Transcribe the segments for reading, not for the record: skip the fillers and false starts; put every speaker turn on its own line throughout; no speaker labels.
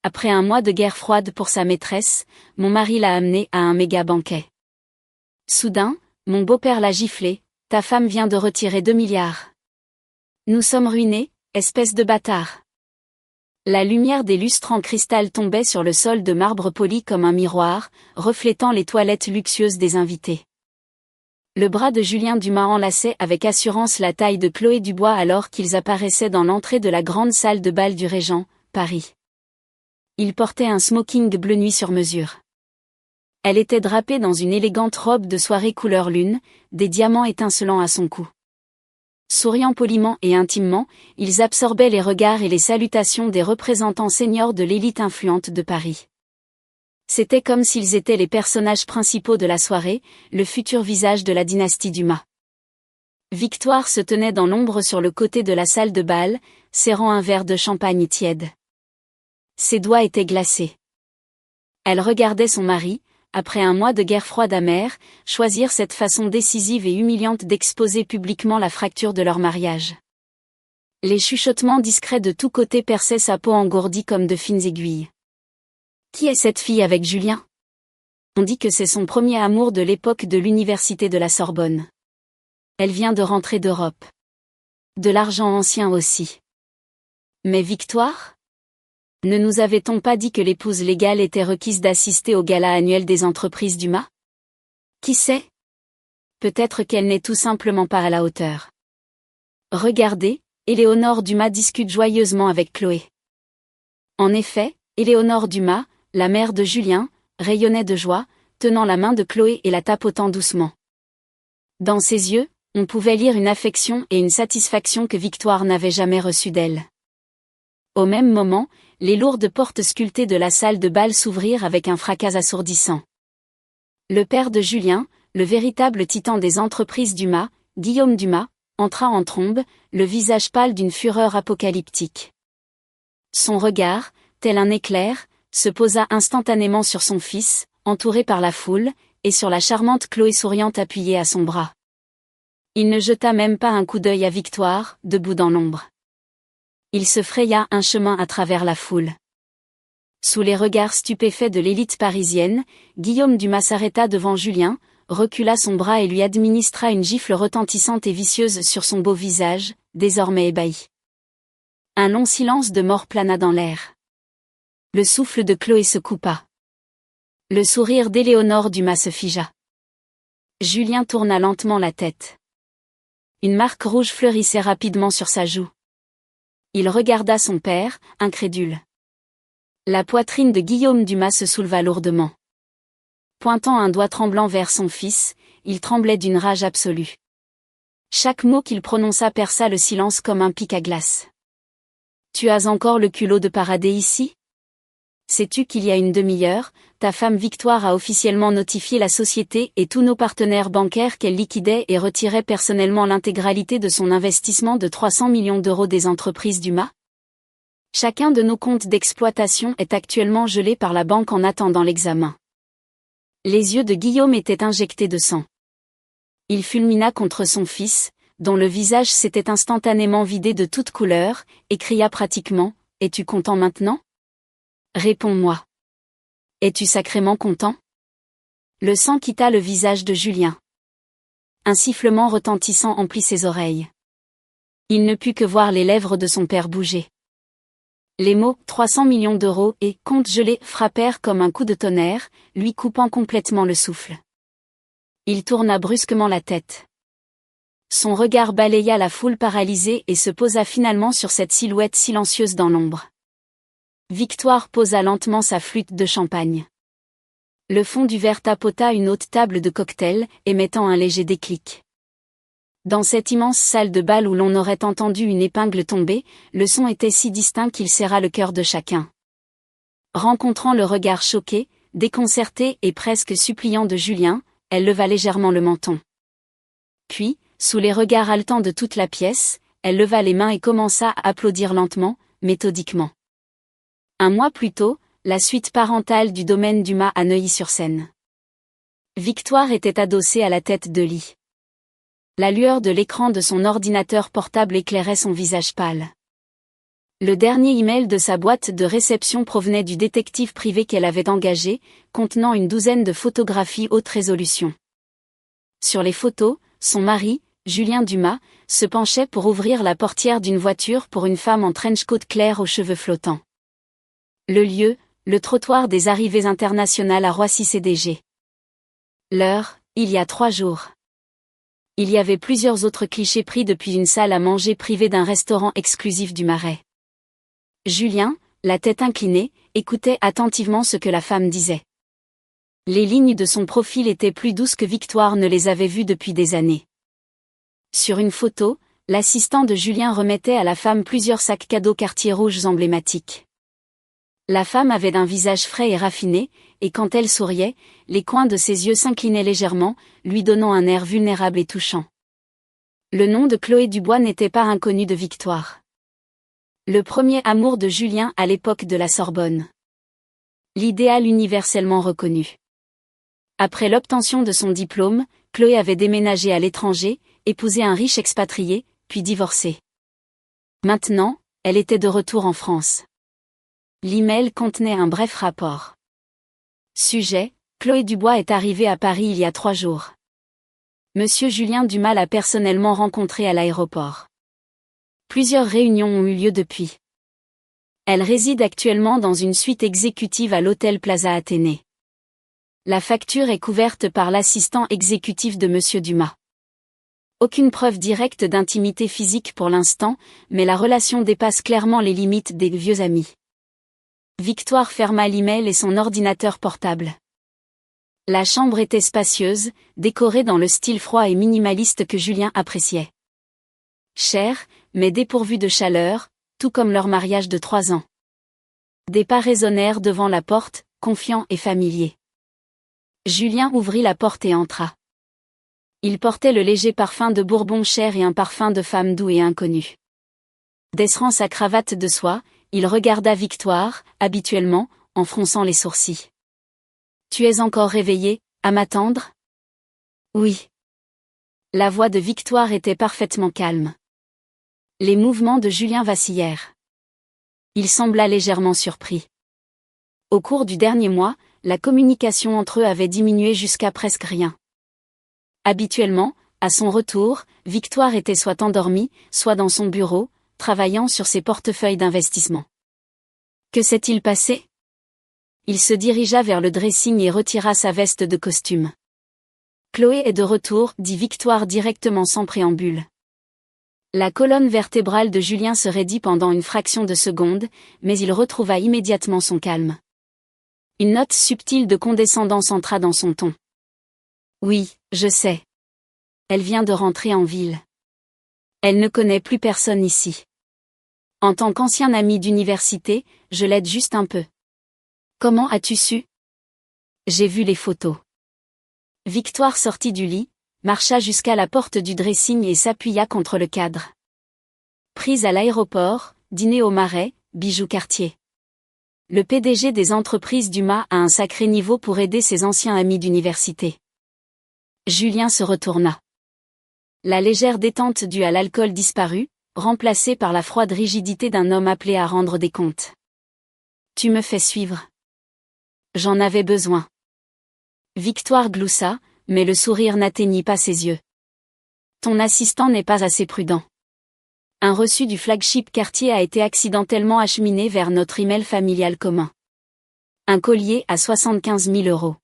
après un mois de guerre froide pour sa maîtresse, mon mari l'a amenée à un méga banquet. Soudain, mon beau-père l'a giflé, ta femme vient de retirer 2 milliards. Nous sommes ruinés, espèce de bâtard. La lumière des lustres en cristal tombait sur le sol de marbre poli comme un miroir, reflétant les toilettes luxueuses des invités. Le bras de Julien Dumas enlaçait avec assurance la taille de Chloé Dubois alors qu'ils apparaissaient dans l'entrée de la grande salle de bal du Régent, Paris. Il portait un smoking bleu nuit sur mesure. Elle était drapée dans une élégante robe de soirée couleur lune, des diamants étincelant à son cou. Souriant poliment et intimement, ils absorbaient les regards et les salutations des représentants seniors de l'élite influente de Paris. C'était comme s'ils étaient les personnages principaux de la soirée, le futur visage de la dynastie Dumas. Victoire se tenait dans l'ombre sur le côté de la salle de bal, serrant un verre de champagne tiède. Ses doigts étaient glacés. Elle regardait son mari, après un mois de guerre froide amère, choisir cette façon décisive et humiliante d'exposer publiquement la fracture de leur mariage. Les chuchotements discrets de tous côtés perçaient sa peau engourdie comme de fines aiguilles. Qui est cette fille avec Julien? On dit que c'est son premier amour de l'époque de l'université de la Sorbonne. Elle vient de rentrer d'Europe. De l'argent ancien aussi. Mais Victoire? Ne nous avait-on pas dit que l'épouse légale était requise d'assister au gala annuel des entreprises Dumas? Qui sait? Peut-être qu'elle n'est tout simplement pas à la hauteur. Regardez, Éléonore Dumas discute joyeusement avec Chloé. En effet, Éléonore Dumas, la mère de Julien, rayonnait de joie, tenant la main de Chloé et la tapotant doucement. Dans ses yeux, on pouvait lire une affection et une satisfaction que Victoire n'avait jamais reçues d'elle. Au même moment, les lourdes portes sculptées de la salle de bal s'ouvrirent avec un fracas assourdissant. Le père de Julien, le véritable titan des entreprises Dumas, Guillaume Dumas, entra en trombe, le visage pâle d'une fureur apocalyptique. Son regard, tel un éclair, se posa instantanément sur son fils, entouré par la foule, et sur la charmante Chloé souriante appuyée à son bras. Il ne jeta même pas un coup d'œil à Victoire, debout dans l'ombre. Il se fraya un chemin à travers la foule. Sous les regards stupéfaits de l'élite parisienne, Guillaume Dumas s'arrêta devant Julien, recula son bras et lui administra une gifle retentissante et vicieuse sur son beau visage, désormais ébahi. Un long silence de mort plana dans l'air. Le souffle de Chloé se coupa. Le sourire d'Éléonore Dumas se figea. Julien tourna lentement la tête. Une marque rouge fleurissait rapidement sur sa joue. Il regarda son père, incrédule. La poitrine de Guillaume Dumas se souleva lourdement. Pointant un doigt tremblant vers son fils, il tremblait d'une rage absolue. Chaque mot qu'il prononça perça le silence comme un pic à glace. « Tu as encore le culot de parader ici ? Sais-tu qu'il y a une demi-heure, ta femme Victoire a officiellement notifié la société et tous nos partenaires bancaires qu'elle liquidait et retirait personnellement l'intégralité de son investissement de 300 millions d'euros des entreprises Dumas ? Chacun de nos comptes d'exploitation est actuellement gelé par la banque en attendant l'examen. » Les yeux de Guillaume étaient injectés de sang. Il fulmina contre son fils, dont le visage s'était instantanément vidé de toute couleur, et cria pratiquement « Es-tu content maintenant ? Réponds-moi. Es-tu sacrément content ? » Le sang quitta le visage de Julien. Un sifflement retentissant emplit ses oreilles. Il ne put que voir les lèvres de son père bouger. Les mots « 300 millions d'euros » et « compte gelé » frappèrent comme un coup de tonnerre, lui coupant complètement le souffle. Il tourna brusquement la tête. Son regard balaya la foule paralysée et se posa finalement sur cette silhouette silencieuse dans l'ombre. Victoire posa lentement sa flûte de champagne. Le fond du verre tapota une haute table de cocktail, émettant un léger déclic. Dans cette immense salle de bal où l'on aurait entendu une épingle tomber, le son était si distinct qu'il serra le cœur de chacun. Rencontrant le regard choqué, déconcerté et presque suppliant de Julien, elle leva légèrement le menton. Puis, sous les regards haletants de toute la pièce, elle leva les mains et commença à applaudir lentement, méthodiquement. Un mois plus tôt, la suite parentale du domaine Dumas à Neuilly-sur-Seine. Victoire était adossée à la tête de lit. La lueur de l'écran de son ordinateur portable éclairait son visage pâle. Le dernier email de sa boîte de réception provenait du détective privé qu'elle avait engagé, contenant une douzaine de photographies haute résolution. Sur les photos, son mari, Julien Dumas, se penchait pour ouvrir la portière d'une voiture pour une femme en trench-coat clair aux cheveux flottants. Le lieu, le trottoir des arrivées internationales à Roissy-CDG. L'heure, il y a 3 jours. Il y avait plusieurs autres clichés pris depuis une salle à manger privée d'un restaurant exclusif du Marais. Julien, la tête inclinée, écoutait attentivement ce que la femme disait. Les lignes de son profil étaient plus douces que Victoire ne les avait vues depuis des années. Sur une photo, l'assistant de Julien remettait à la femme plusieurs sacs cadeaux Cartier rouges emblématiques. La femme avait un visage frais et raffiné, et quand elle souriait, les coins de ses yeux s'inclinaient légèrement, lui donnant un air vulnérable et touchant. Le nom de Chloé Dubois n'était pas inconnu de Victoire. Le premier amour de Julien à l'époque de la Sorbonne. L'idéal universellement reconnu. Après l'obtention de son diplôme, Chloé avait déménagé à l'étranger, épousé un riche expatrié, puis divorcé. Maintenant, elle était de retour en France. L'email contenait un bref rapport. Sujet, Chloé Dubois est arrivée à Paris il y a 3 jours. Monsieur Julien Dumas l'a personnellement rencontrée à l'aéroport. Plusieurs réunions ont eu lieu depuis. Elle réside actuellement dans une suite exécutive à l'hôtel Plaza Athénée. La facture est couverte par l'assistant exécutif de Monsieur Dumas. Aucune preuve directe d'intimité physique pour l'instant, mais la relation dépasse clairement les limites des vieux amis. Victoire ferma l'email et son ordinateur portable. La chambre était spacieuse, décorée dans le style froid et minimaliste que Julien appréciait. Cher, mais dépourvu de chaleur, tout comme leur mariage de 3 ans. Des pas résonnèrent devant la porte, confiants et familiers. Julien ouvrit la porte et entra. Il portait le léger parfum de Bourbon cher et un parfum de femme doux et inconnu. Desserrant sa cravate de soie, il regarda Victoire, habituellement, en fronçant les sourcils. « Tu es encore réveillée, à m'attendre ? » ?»« Oui. » La voix de Victoire était parfaitement calme. Les mouvements de Julien vacillèrent. Il sembla légèrement surpris. Au cours du dernier mois, la communication entre eux avait diminué jusqu'à presque rien. Habituellement, à son retour, Victoire était soit endormie, soit dans son bureau, travaillant sur ses portefeuilles d'investissement. Que s'est-il passé ? Il se dirigea vers le dressing et retira sa veste de costume. Chloé est de retour, dit Victoire directement sans préambule. La colonne vertébrale de Julien se raidit pendant une fraction de seconde, mais il retrouva immédiatement son calme. Une note subtile de condescendance entra dans son ton. Oui, je sais. Elle vient de rentrer en ville. Elle ne connaît plus personne ici. En tant qu'ancien ami d'université, je l'aide juste un peu. Comment as-tu su ? J'ai vu les photos. Victoire sortit du lit, marcha jusqu'à la porte du dressing et s'appuya contre le cadre. Prise à l'aéroport, dîner au Marais, bijoux Cartier. Le PDG des entreprises Dumas a un sacré niveau pour aider ses anciens amis d'université. Julien se retourna. La légère détente due à l'alcool disparut, remplacée par la froide rigidité d'un homme appelé à rendre des comptes. Tu me fais suivre. J'en avais besoin. Victoire gloussa, mais le sourire n'atteignit pas ses yeux. Ton assistant n'est pas assez prudent. Un reçu du flagship Cartier a été accidentellement acheminé vers notre email familial commun. Un collier à 75 000 €.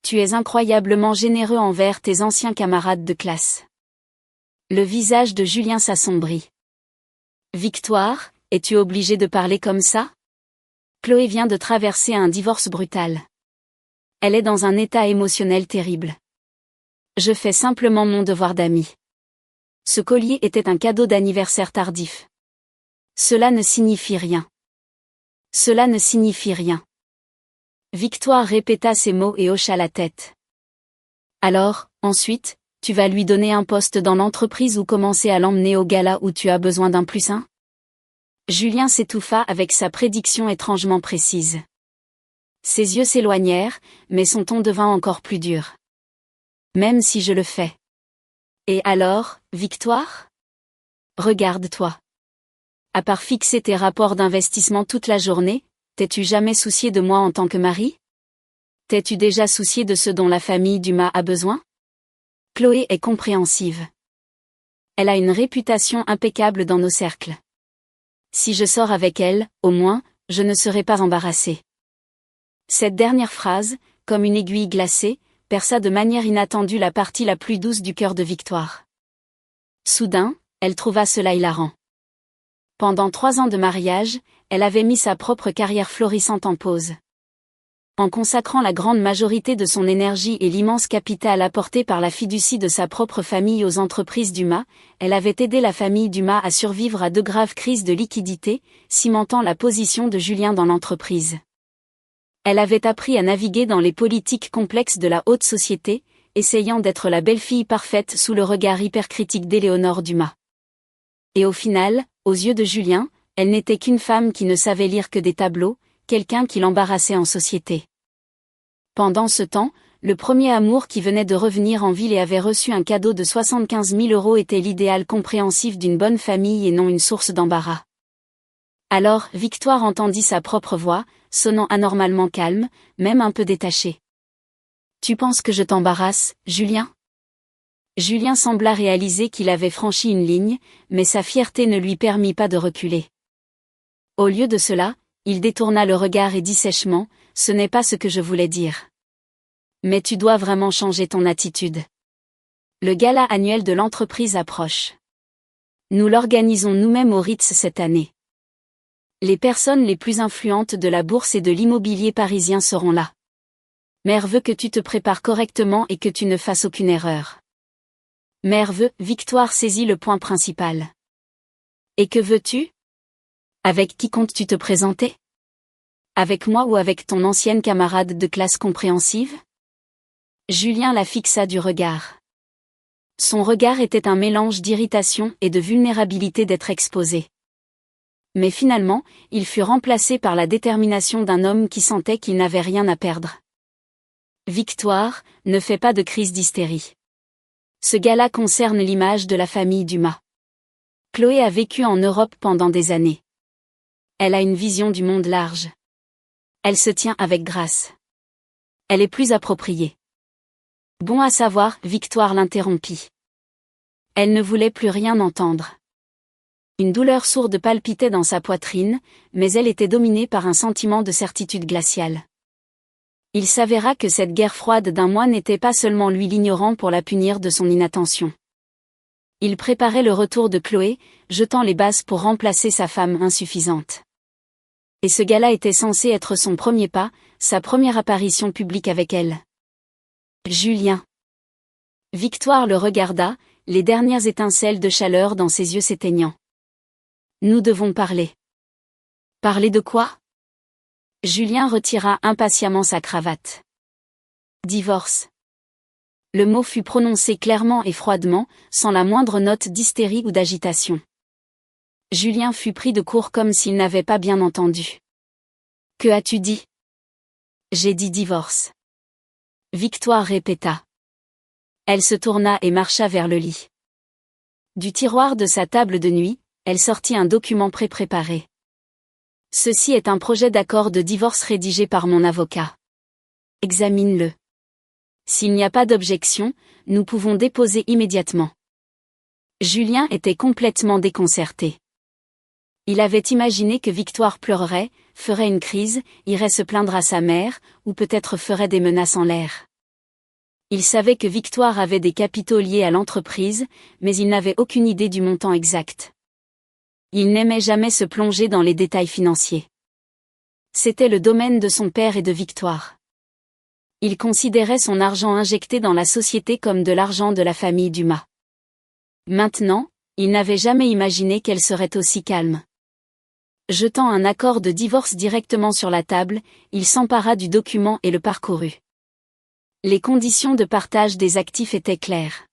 Tu es incroyablement généreux envers tes anciens camarades de classe. Le visage de Julien s'assombrit. Victoire, es-tu obligée de parler comme ça ? Chloé vient de traverser un divorce brutal. Elle est dans un état émotionnel terrible. Je fais simplement mon devoir d'ami. Ce collier était un cadeau d'anniversaire tardif. Cela ne signifie rien. Cela ne signifie rien. Victoire répéta ces mots et hocha la tête. Alors, ensuite, tu vas lui donner un poste dans l'entreprise ou commencer à l'emmener au gala où tu as besoin d'un +1 ? Julien s'étouffa avec sa prédiction étrangement précise. Ses yeux s'éloignèrent, mais son ton devint encore plus dur. Même si je le fais. Et alors, Victoire ? Regarde-toi. À part fixer tes rapports d'investissement toute la journée, t'es-tu jamais soucié de moi en tant que mari? T'es-tu déjà soucié de ce dont la famille Dumas a besoin? Chloé est compréhensive. Elle a une réputation impeccable dans nos cercles. Si je sors avec elle, au moins, je ne serai pas embarrassée. Cette dernière phrase, comme une aiguille glacée, perça de manière inattendue la partie la plus douce du cœur de Victoire. Soudain, elle trouva cela hilarant. Pendant 3 ans de mariage, elle avait mis sa propre carrière florissante en pause. En consacrant la grande majorité de son énergie et l'immense capital apporté par la fiducie de sa propre famille aux entreprises Dumas, elle avait aidé la famille Dumas à survivre à 2 graves crises de liquidité, cimentant la position de Julien dans l'entreprise. Elle avait appris à naviguer dans les politiques complexes de la haute société, essayant d'être la belle-fille parfaite sous le regard hypercritique d'Éléonore Dumas. Et au final, aux yeux de Julien, elle n'était qu'une femme qui ne savait lire que des tableaux, quelqu'un qui l'embarrassait en société. Pendant ce temps, le premier amour qui venait de revenir en ville et avait reçu un cadeau de 75 000 € était l'idéal compréhensif d'une bonne famille et non une source d'embarras. Alors, Victoire entendit sa propre voix, sonnant anormalement calme, même un peu détachée. « Tu penses que je t'embarrasse, Julien ?» Julien sembla réaliser qu'il avait franchi une ligne, mais sa fierté ne lui permit pas de reculer. Au lieu de cela, il détourna le regard et dit sèchement, « Ce n'est pas ce que je voulais dire. Mais tu dois vraiment changer ton attitude. Le gala annuel de l'entreprise approche. Nous l'organisons nous-mêmes au Ritz cette année. Les personnes les plus influentes de la bourse et de l'immobilier parisien seront là. Mère veut que tu te prépares correctement et que tu ne fasses aucune erreur. » Mère veut, Victoire saisit le point principal. « Et que veux-tu? Avec qui comptes-tu te présenter? Avec moi ou avec ton ancienne camarade de classe compréhensive ?» Julien la fixa du regard. Son regard était un mélange d'irritation et de vulnérabilité d'être exposé. Mais finalement, il fut remplacé par la détermination d'un homme qui sentait qu'il n'avait rien à perdre. « Victoire, ne fais pas de crise d'hystérie. Ce gala concerne l'image de la famille Dumas. Chloé a vécu en Europe pendant des années. Elle a une vision du monde large. Elle se tient avec grâce. Elle est plus appropriée. » Bon à savoir, Victoire l'interrompit. Elle ne voulait plus rien entendre. Une douleur sourde palpitait dans sa poitrine, mais elle était dominée par un sentiment de certitude glaciale. Il s'avéra que cette guerre froide d'un mois n'était pas seulement lui l'ignorant pour la punir de son inattention. Il préparait le retour de Chloé, jetant les bases pour remplacer sa femme insuffisante. Et ce gala était censé être son premier pas, sa première apparition publique avec elle. Julien. Victoire le regarda, les dernières étincelles de chaleur dans ses yeux s'éteignant. Nous devons parler. Parler de quoi? Julien retira impatiemment sa cravate. Divorce. Le mot fut prononcé clairement et froidement, sans la moindre note d'hystérie ou d'agitation. Julien fut pris de court comme s'il n'avait pas bien entendu. Que as-tu dit? J'ai dit divorce. Victoire répéta. Elle se tourna et marcha vers le lit. Du tiroir de sa table de nuit, elle sortit un document pré-préparé. Ceci est un projet d'accord de divorce rédigé par mon avocat. Examine-le. S'il n'y a pas d'objection, nous pouvons déposer immédiatement. Julien était complètement déconcerté. Il avait imaginé que Victoire pleurerait, ferait une crise, irait se plaindre à sa mère, ou peut-être ferait des menaces en l'air. Il savait que Victoire avait des capitaux liés à l'entreprise, mais il n'avait aucune idée du montant exact. Il n'aimait jamais se plonger dans les détails financiers. C'était le domaine de son père et de Victoire. Il considérait son argent injecté dans la société comme de l'argent de la famille Dumas. Maintenant, il n'avait jamais imaginé qu'elle serait aussi calme. Jetant un accord de divorce directement sur la table, il s'empara du document et le parcourut. Les conditions de partage des actifs étaient claires.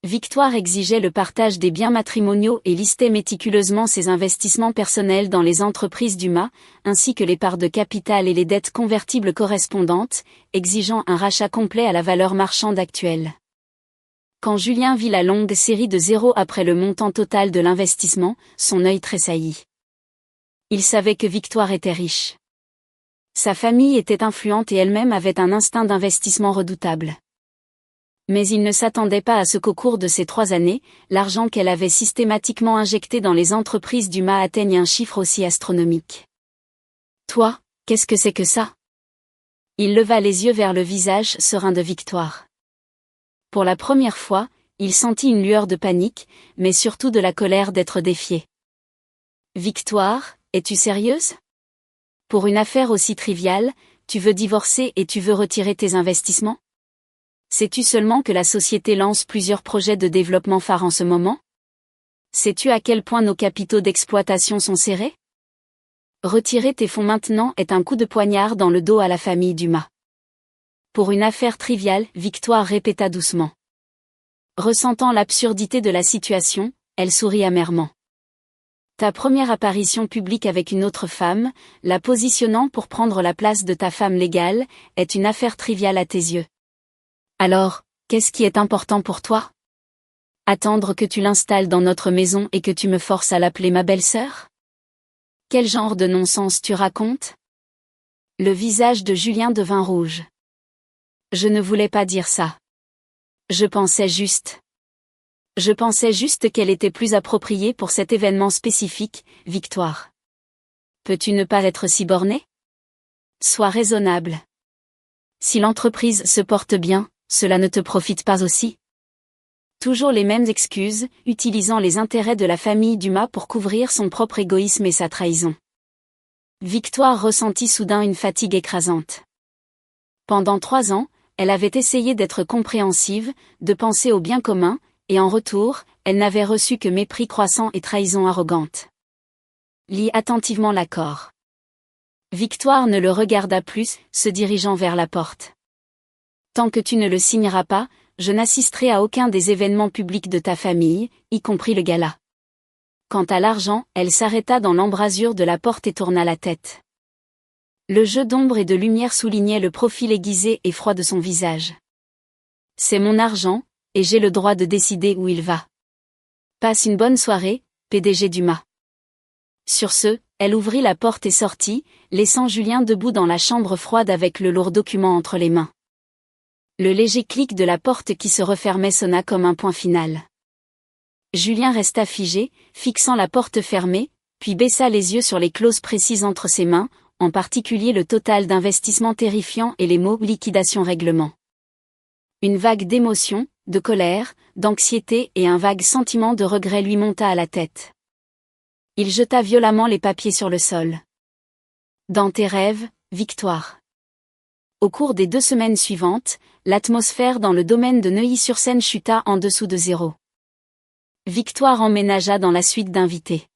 Victoire exigeait le partage des biens matrimoniaux et listait méticuleusement ses investissements personnels dans les entreprises Dumas, ainsi que les parts de capital et les dettes convertibles correspondantes, exigeant un rachat complet à la valeur marchande actuelle. Quand Julien vit la longue série de zéros après le montant total de l'investissement, son œil tressaillit. Il savait que Victoire était riche. Sa famille était influente et elle-même avait un instinct d'investissement redoutable. Mais il ne s'attendait pas à ce qu'au cours de ces 3 années, l'argent qu'elle avait systématiquement injecté dans les entreprises d'Uma atteigne un chiffre aussi astronomique. « Toi, qu'est-ce que c'est que ça ?» Il leva les yeux vers le visage serein de Victoire. Pour la première fois, il sentit une lueur de panique, mais surtout de la colère d'être défié. « Victoire, es-tu sérieuse ? Pour une affaire aussi triviale, tu veux divorcer et tu veux retirer tes investissements ? Sais-tu seulement que la société lance plusieurs projets de développement phares en ce moment ? Sais-tu à quel point nos capitaux d'exploitation sont serrés ? Retirer tes fonds maintenant est un coup de poignard dans le dos à la famille Dumas. Pour une affaire triviale, Victoire répéta doucement. Ressentant l'absurdité de la situation, elle sourit amèrement. Ta première apparition publique avec une autre femme, la positionnant pour prendre la place de ta femme légale, est une affaire triviale à tes yeux. Alors, qu'est-ce qui est important pour toi ? Attendre que tu l'installes dans notre maison et que tu me forces à l'appeler ma belle-sœur ? Quel genre de non-sens tu racontes ? Le visage de Julien devint rouge. Je ne voulais pas dire ça. Je pensais juste qu'elle était plus appropriée pour cet événement spécifique, Victoire. Peux-tu ne pas être si borné ? Sois raisonnable. Si l'entreprise se porte bien, cela ne te profite pas aussi ? Toujours les mêmes excuses, utilisant les intérêts de la famille Dumas pour couvrir son propre égoïsme et sa trahison. Victoire ressentit soudain une fatigue écrasante. Pendant 3 ans, elle avait essayé d'être compréhensive, de penser au bien commun, et en retour, elle n'avait reçu que mépris croissant et trahison arrogante. Lis attentivement l'accord. Victoire ne le regarda plus, se dirigeant vers la porte. Tant que tu ne le signeras pas, je n'assisterai à aucun des événements publics de ta famille, y compris le gala. Quant à l'argent, elle s'arrêta dans l'embrasure de la porte et tourna la tête. Le jeu d'ombre et de lumière soulignait le profil aiguisé et froid de son visage. C'est mon argent, et j'ai le droit de décider où il va. Passe une bonne soirée, PDG Dumas. Sur ce, elle ouvrit la porte et sortit, laissant Julien debout dans la chambre froide avec le lourd document entre les mains. Le léger clic de la porte qui se refermait sonna comme un point final. Julien resta figé, fixant la porte fermée, puis baissa les yeux sur les clauses précises entre ses mains, en particulier le total d'investissement terrifiant et les mots « liquidation règlement ». Une vague d'émotion, de colère, d'anxiété et un vague sentiment de regret lui monta à la tête. Il jeta violemment les papiers sur le sol. Dans tes rêves, Victoire. Au cours des 2 semaines suivantes, l'atmosphère dans le domaine de Neuilly-sur-Seine chuta en dessous de zéro. Victoire emménagea dans la suite d'invités.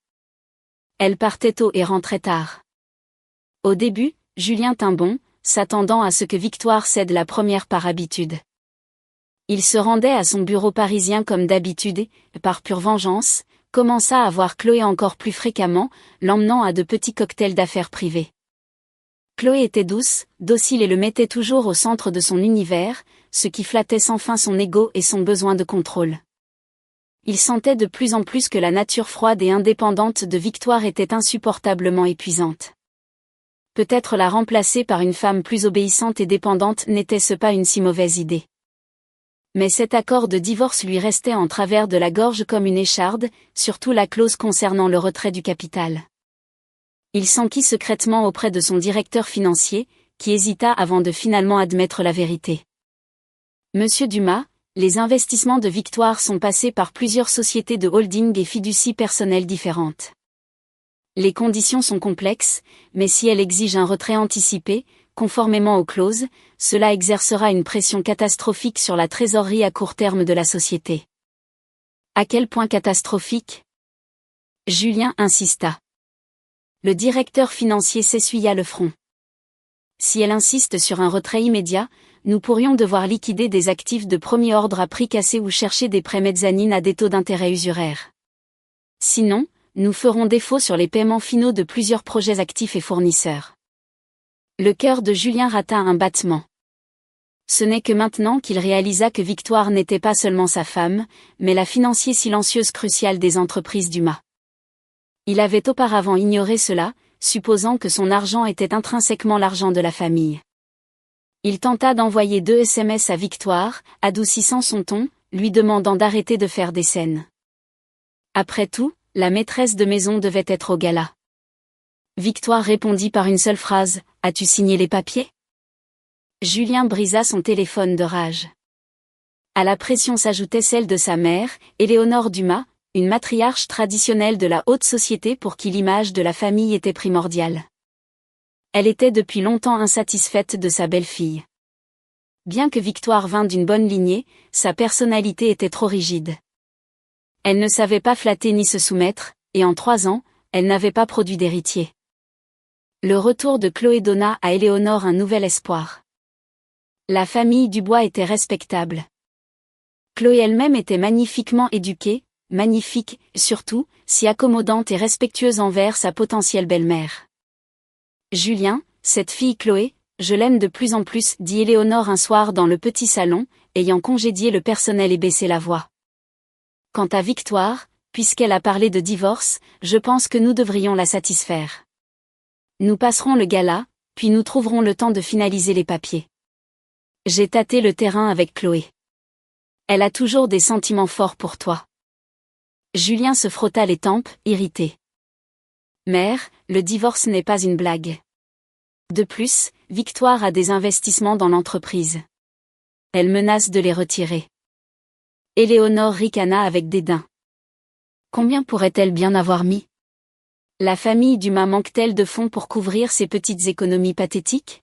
Elle partait tôt et rentrait tard. Au début, Julien tint bon, s'attendant à ce que Victoire cède la première par habitude. Il se rendait à son bureau parisien comme d'habitude et, par pure vengeance, commença à voir Chloé encore plus fréquemment, l'emmenant à de petits cocktails d'affaires privés. Chloé était douce, docile et le mettait toujours au centre de son univers, ce qui flattait sans fin son ego et son besoin de contrôle. Il sentait de plus en plus que la nature froide et indépendante de Victoire était insupportablement épuisante. Peut-être la remplacer par une femme plus obéissante et dépendante n'était-ce pas une si mauvaise idée. Mais cet accord de divorce lui restait en travers de la gorge comme une écharde, surtout la clause concernant le retrait du capital. Il s'enquit secrètement auprès de son directeur financier, qui hésita avant de finalement admettre la vérité. Monsieur Dumas, les investissements de Victoire sont passés par plusieurs sociétés de holding et fiducies personnelles différentes. Les conditions sont complexes, mais si elle exige un retrait anticipé, conformément aux clauses, cela exercera une pression catastrophique sur la trésorerie à court terme de la société. À quel point catastrophique ? Julien insista. Le directeur financier s'essuya le front. Si elle insiste sur un retrait immédiat, nous pourrions devoir liquider des actifs de premier ordre à prix cassé ou chercher des prêts mezzanines à des taux d'intérêt usuraires. Sinon, nous ferons défaut sur les paiements finaux de plusieurs projets actifs et fournisseurs. Le cœur de Julien rata un battement. Ce n'est que maintenant qu'il réalisa que Victoire n'était pas seulement sa femme, mais la financière silencieuse cruciale des entreprises Dumas. Il avait auparavant ignoré cela, supposant que son argent était intrinsèquement l'argent de la famille. Il tenta d'envoyer 2 SMS à Victoire, adoucissant son ton, lui demandant d'arrêter de faire des scènes. Après tout, la maîtresse de maison devait être au gala. Victoire répondit par une seule phrase, « As-tu signé les papiers ?» Julien brisa son téléphone de rage. À la pression s'ajoutait celle de sa mère, Éléonore Dumas, une matriarche traditionnelle de la haute société pour qui l'image de la famille était primordiale. Elle était depuis longtemps insatisfaite de sa belle-fille. Bien que Victoire vînt d'une bonne lignée, sa personnalité était trop rigide. Elle ne savait pas flatter ni se soumettre, et en 3 ans, elle n'avait pas produit d'héritier. Le retour de Chloé donna à Éléonore un nouvel espoir. La famille Dubois était respectable. Chloé elle-même était magnifiquement éduquée, magnifique, surtout, si accommodante et respectueuse envers sa potentielle belle-mère. Julien, cette fille Chloé, je l'aime de plus en plus, dit Éléonore un soir dans le petit salon, ayant congédié le personnel et baissé la voix. Quant à Victoire, puisqu'elle a parlé de divorce, je pense que nous devrions la satisfaire. Nous passerons le gala, puis nous trouverons le temps de finaliser les papiers. J'ai tâté le terrain avec Chloé. Elle a toujours des sentiments forts pour toi. Julien se frotta les tempes, irrité. Mère, le divorce n'est pas une blague. De plus, Victoire a des investissements dans l'entreprise. Elle menace de les retirer. Éléonore ricana avec dédain. Combien pourrait-elle bien avoir mis? La famille Dumas manque-t-elle de fonds pour couvrir ses petites économies pathétiques?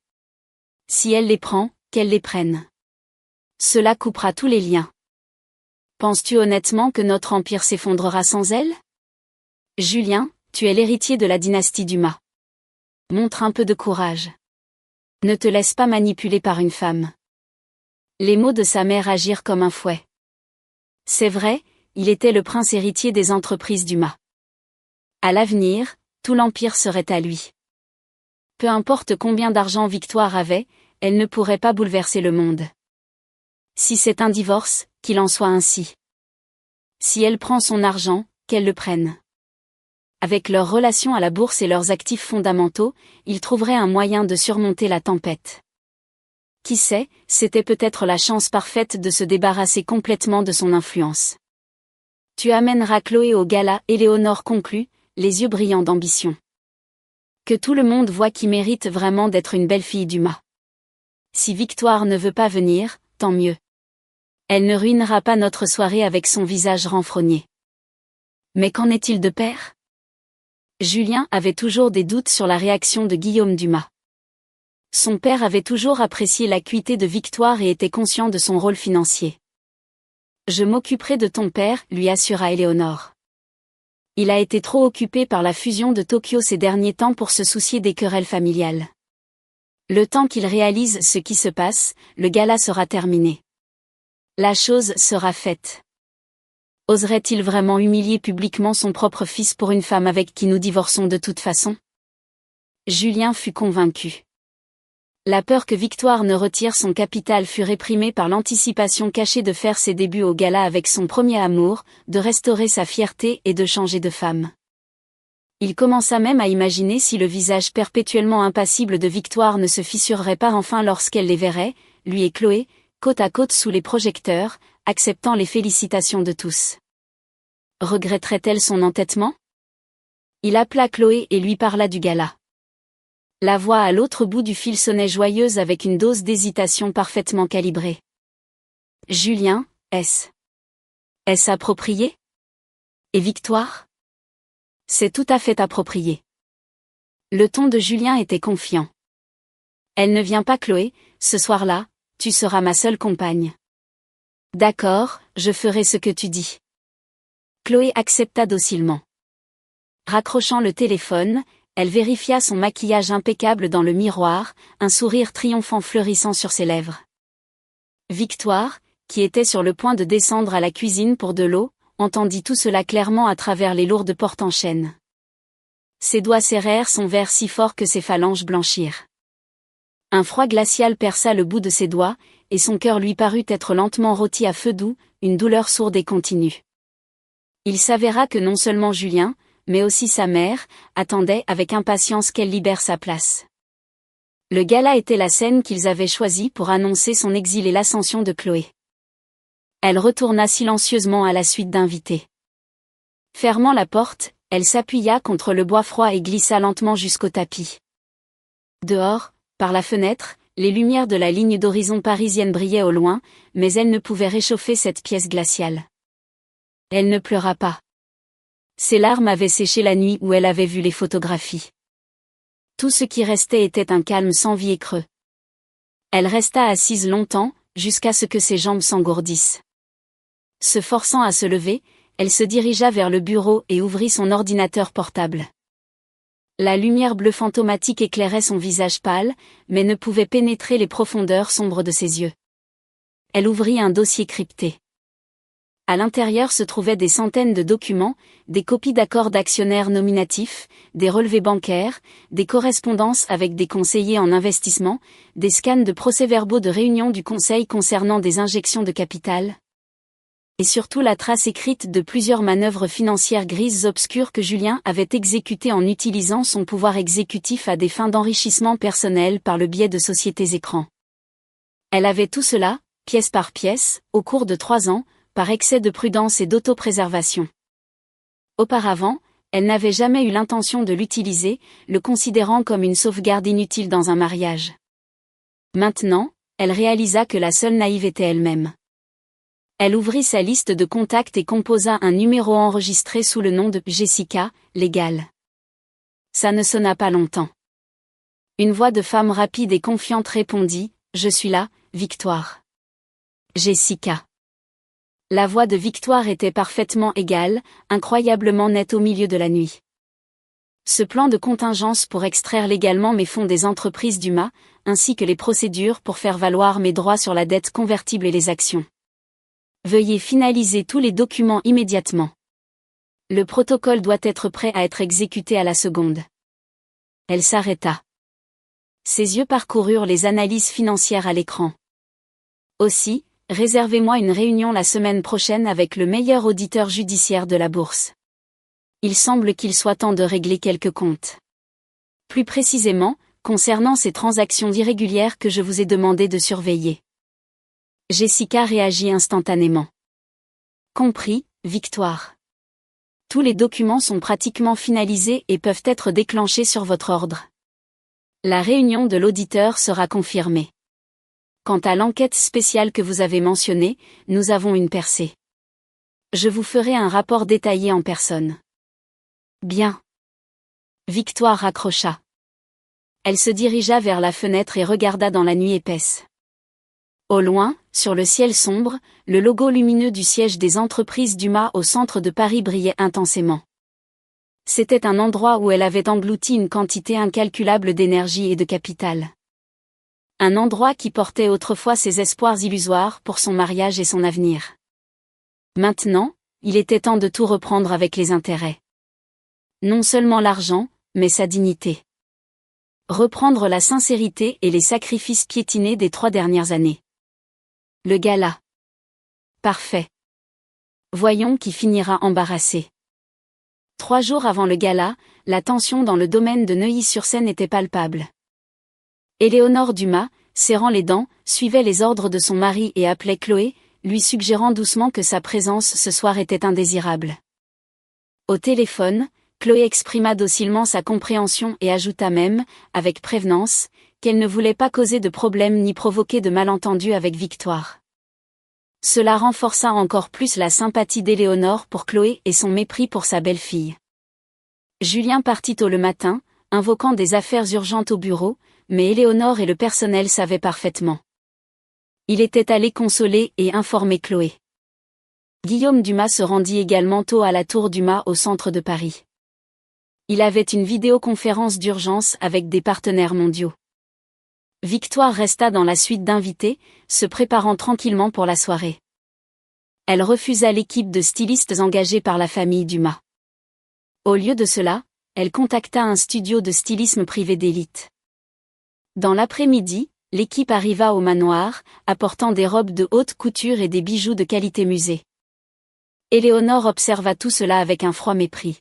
Si elle les prend, qu'elle les prenne. Cela coupera tous les liens. Penses-tu honnêtement que notre empire s'effondrera sans elle? Julien, tu es l'héritier de la dynastie Dumas. Montre un peu de courage. Ne te laisse pas manipuler par une femme. Les mots de sa mère agirent comme un fouet. C'est vrai, il était le prince héritier des entreprises Dumas. À l'avenir, tout l'empire serait à lui. Peu importe combien d'argent Victoire avait, elle ne pourrait pas bouleverser le monde. Si c'est un divorce, qu'il en soit ainsi. Si elle prend son argent, qu'elle le prenne. Avec leur relation à la bourse et leurs actifs fondamentaux, ils trouveraient un moyen de surmonter la tempête. Qui sait, c'était peut-être la chance parfaite de se débarrasser complètement de son influence. Tu amèneras Chloé au gala, Éléonore conclut, les yeux brillants d'ambition. Que tout le monde voit qui mérite vraiment d'être une belle-fille Dumas. Si Victoire ne veut pas venir, tant mieux. Elle ne ruinera pas notre soirée avec son visage renfrogné. Mais qu'en est-il de père? Julien avait toujours des doutes sur la réaction de Guillaume Dumas. Son père avait toujours apprécié l'acuité de Victoire et était conscient de son rôle financier. Je m'occuperai de ton père, lui assura Éléonore. Il a été trop occupé par la fusion de Tokyo ces derniers temps pour se soucier des querelles familiales. Le temps qu'il réalise ce qui se passe, le gala sera terminé. La chose sera faite. Oserait-il vraiment humilier publiquement son propre fils pour une femme avec qui nous divorçons de toute façon? Julien fut convaincu. La peur que Victoire ne retire son capital fut réprimée par l'anticipation cachée de faire ses débuts au gala avec son premier amour, de restaurer sa fierté et de changer de femme. Il commença même à imaginer si le visage perpétuellement impassible de Victoire ne se fissurerait pas enfin lorsqu'elle les verrait, lui et Chloé, côte à côte sous les projecteurs, acceptant les félicitations de tous. Regretterait-elle son entêtement? Il appela Chloé et lui parla du gala. La voix à l'autre bout du fil sonnait joyeuse avec une dose d'hésitation parfaitement calibrée. Julien, est-ce approprié? Et Victoire? C'est tout à fait approprié. Le ton de Julien était confiant. Elle ne vient pas Chloé, ce soir-là, tu seras ma seule compagne. D'accord, je ferai ce que tu dis. Chloé accepta docilement. Raccrochant le téléphone, elle vérifia son maquillage impeccable dans le miroir, un sourire triomphant fleurissant sur ses lèvres. Victoire, qui était sur le point de descendre à la cuisine pour de l'eau, entendit tout cela clairement à travers les lourdes portes en chêne. Ses doigts serrèrent son verre si fort que ses phalanges blanchirent. Un froid glacial perça le bout de ses doigts, et son cœur lui parut être lentement rôti à feu doux, une douleur sourde et continue. Il s'avéra que non seulement Julien, mais aussi sa mère, attendaient avec impatience qu'elle libère sa place. Le gala était la scène qu'ils avaient choisie pour annoncer son exil et l'ascension de Chloé. Elle retourna silencieusement à la suite d'invités. Fermant la porte, elle s'appuya contre le bois froid et glissa lentement jusqu'au tapis. Dehors, par la fenêtre, les lumières de la ligne d'horizon parisienne brillaient au loin, mais elles ne pouvaient réchauffer cette pièce glaciale. Elle ne pleura pas. Ses larmes avaient séché la nuit où elle avait vu les photographies. Tout ce qui restait était un calme sans vie et creux. Elle resta assise longtemps, jusqu'à ce que ses jambes s'engourdissent. Se forçant à se lever, elle se dirigea vers le bureau et ouvrit son ordinateur portable. La lumière bleue fantomatique éclairait son visage pâle, mais ne pouvait pénétrer les profondeurs sombres de ses yeux. Elle ouvrit un dossier crypté. À l'intérieur se trouvaient des centaines de documents, des copies d'accords d'actionnaires nominatifs, des relevés bancaires, des correspondances avec des conseillers en investissement, des scans de procès-verbaux de réunions du conseil concernant des injections de capital. Et surtout la trace écrite de plusieurs manœuvres financières grises obscures que Julien avait exécutées en utilisant son pouvoir exécutif à des fins d'enrichissement personnel par le biais de sociétés écrans. Elle avait tout cela, pièce par pièce, au cours de 3 ans, par excès de prudence et d'autopréservation. Auparavant, elle n'avait jamais eu l'intention de l'utiliser, le considérant comme une sauvegarde inutile dans un mariage. Maintenant, elle réalisa que la seule naïve était elle-même. Elle ouvrit sa liste de contacts et composa un numéro enregistré sous le nom de Jessica, légale. Ça ne sonna pas longtemps. Une voix de femme rapide et confiante répondit, « Je suis là, Victoire. » Jessica. La voix de Victoire était parfaitement égale, incroyablement nette au milieu de la nuit. Ce plan de contingence pour extraire légalement mes fonds des entreprises d'UMA, ainsi que les procédures pour faire valoir mes droits sur la dette convertible et les actions. Veuillez finaliser tous les documents immédiatement. Le protocole doit être prêt à être exécuté à la seconde. Elle s'arrêta. Ses yeux parcoururent les analyses financières à l'écran. Aussi, réservez-moi une réunion la semaine prochaine avec le meilleur auditeur judiciaire de la bourse. Il semble qu'il soit temps de régler quelques comptes. Plus précisément, concernant ces transactions irrégulières que je vous ai demandé de surveiller. Jessica réagit instantanément. Compris, Victoire. Tous les documents sont pratiquement finalisés et peuvent être déclenchés sur votre ordre. La réunion de l'auditeur sera confirmée. Quant à l'enquête spéciale que vous avez mentionnée, nous avons une percée. Je vous ferai un rapport détaillé en personne. Bien. Victoire raccrocha. Elle se dirigea vers la fenêtre et regarda dans la nuit épaisse. Au loin, sur le ciel sombre, le logo lumineux du siège des entreprises d'UMA au centre de Paris brillait intensément. C'était un endroit où elle avait englouti une quantité incalculable d'énergie et de capital. Un endroit qui portait autrefois ses espoirs illusoires pour son mariage et son avenir. Maintenant, il était temps de tout reprendre avec les intérêts. Non seulement l'argent, mais sa dignité. Reprendre la sincérité et les sacrifices piétinés des 3 dernières années. Le gala. Parfait. Voyons qui finira embarrassé. 3 jours avant le gala, la tension dans le domaine de Neuilly-sur-Seine était palpable. Éléonore Dumas, serrant les dents, suivait les ordres de son mari et appelait Chloé, lui suggérant doucement que sa présence ce soir était indésirable. Au téléphone, Chloé exprima docilement sa compréhension et ajouta même, avec prévenance, qu'elle ne voulait pas causer de problème ni provoquer de malentendus avec Victoire. Cela renforça encore plus la sympathie d'Éléonore pour Chloé et son mépris pour sa belle-fille. Julien partit tôt le matin, invoquant des affaires urgentes au bureau, mais Éléonore et le personnel savaient parfaitement. Il était allé consoler et informer Chloé. Guillaume Dumas se rendit également tôt à la tour Dumas au centre de Paris. Il avait une vidéoconférence d'urgence avec des partenaires mondiaux. Victoire resta dans la suite d'invités, se préparant tranquillement pour la soirée. Elle refusa l'équipe de stylistes engagés par la famille Dumas. Au lieu de cela, elle contacta un studio de stylisme privé d'élite. Dans l'après-midi, l'équipe arriva au manoir, apportant des robes de haute couture et des bijoux de qualité musée. Éléonore observa tout cela avec un froid mépris.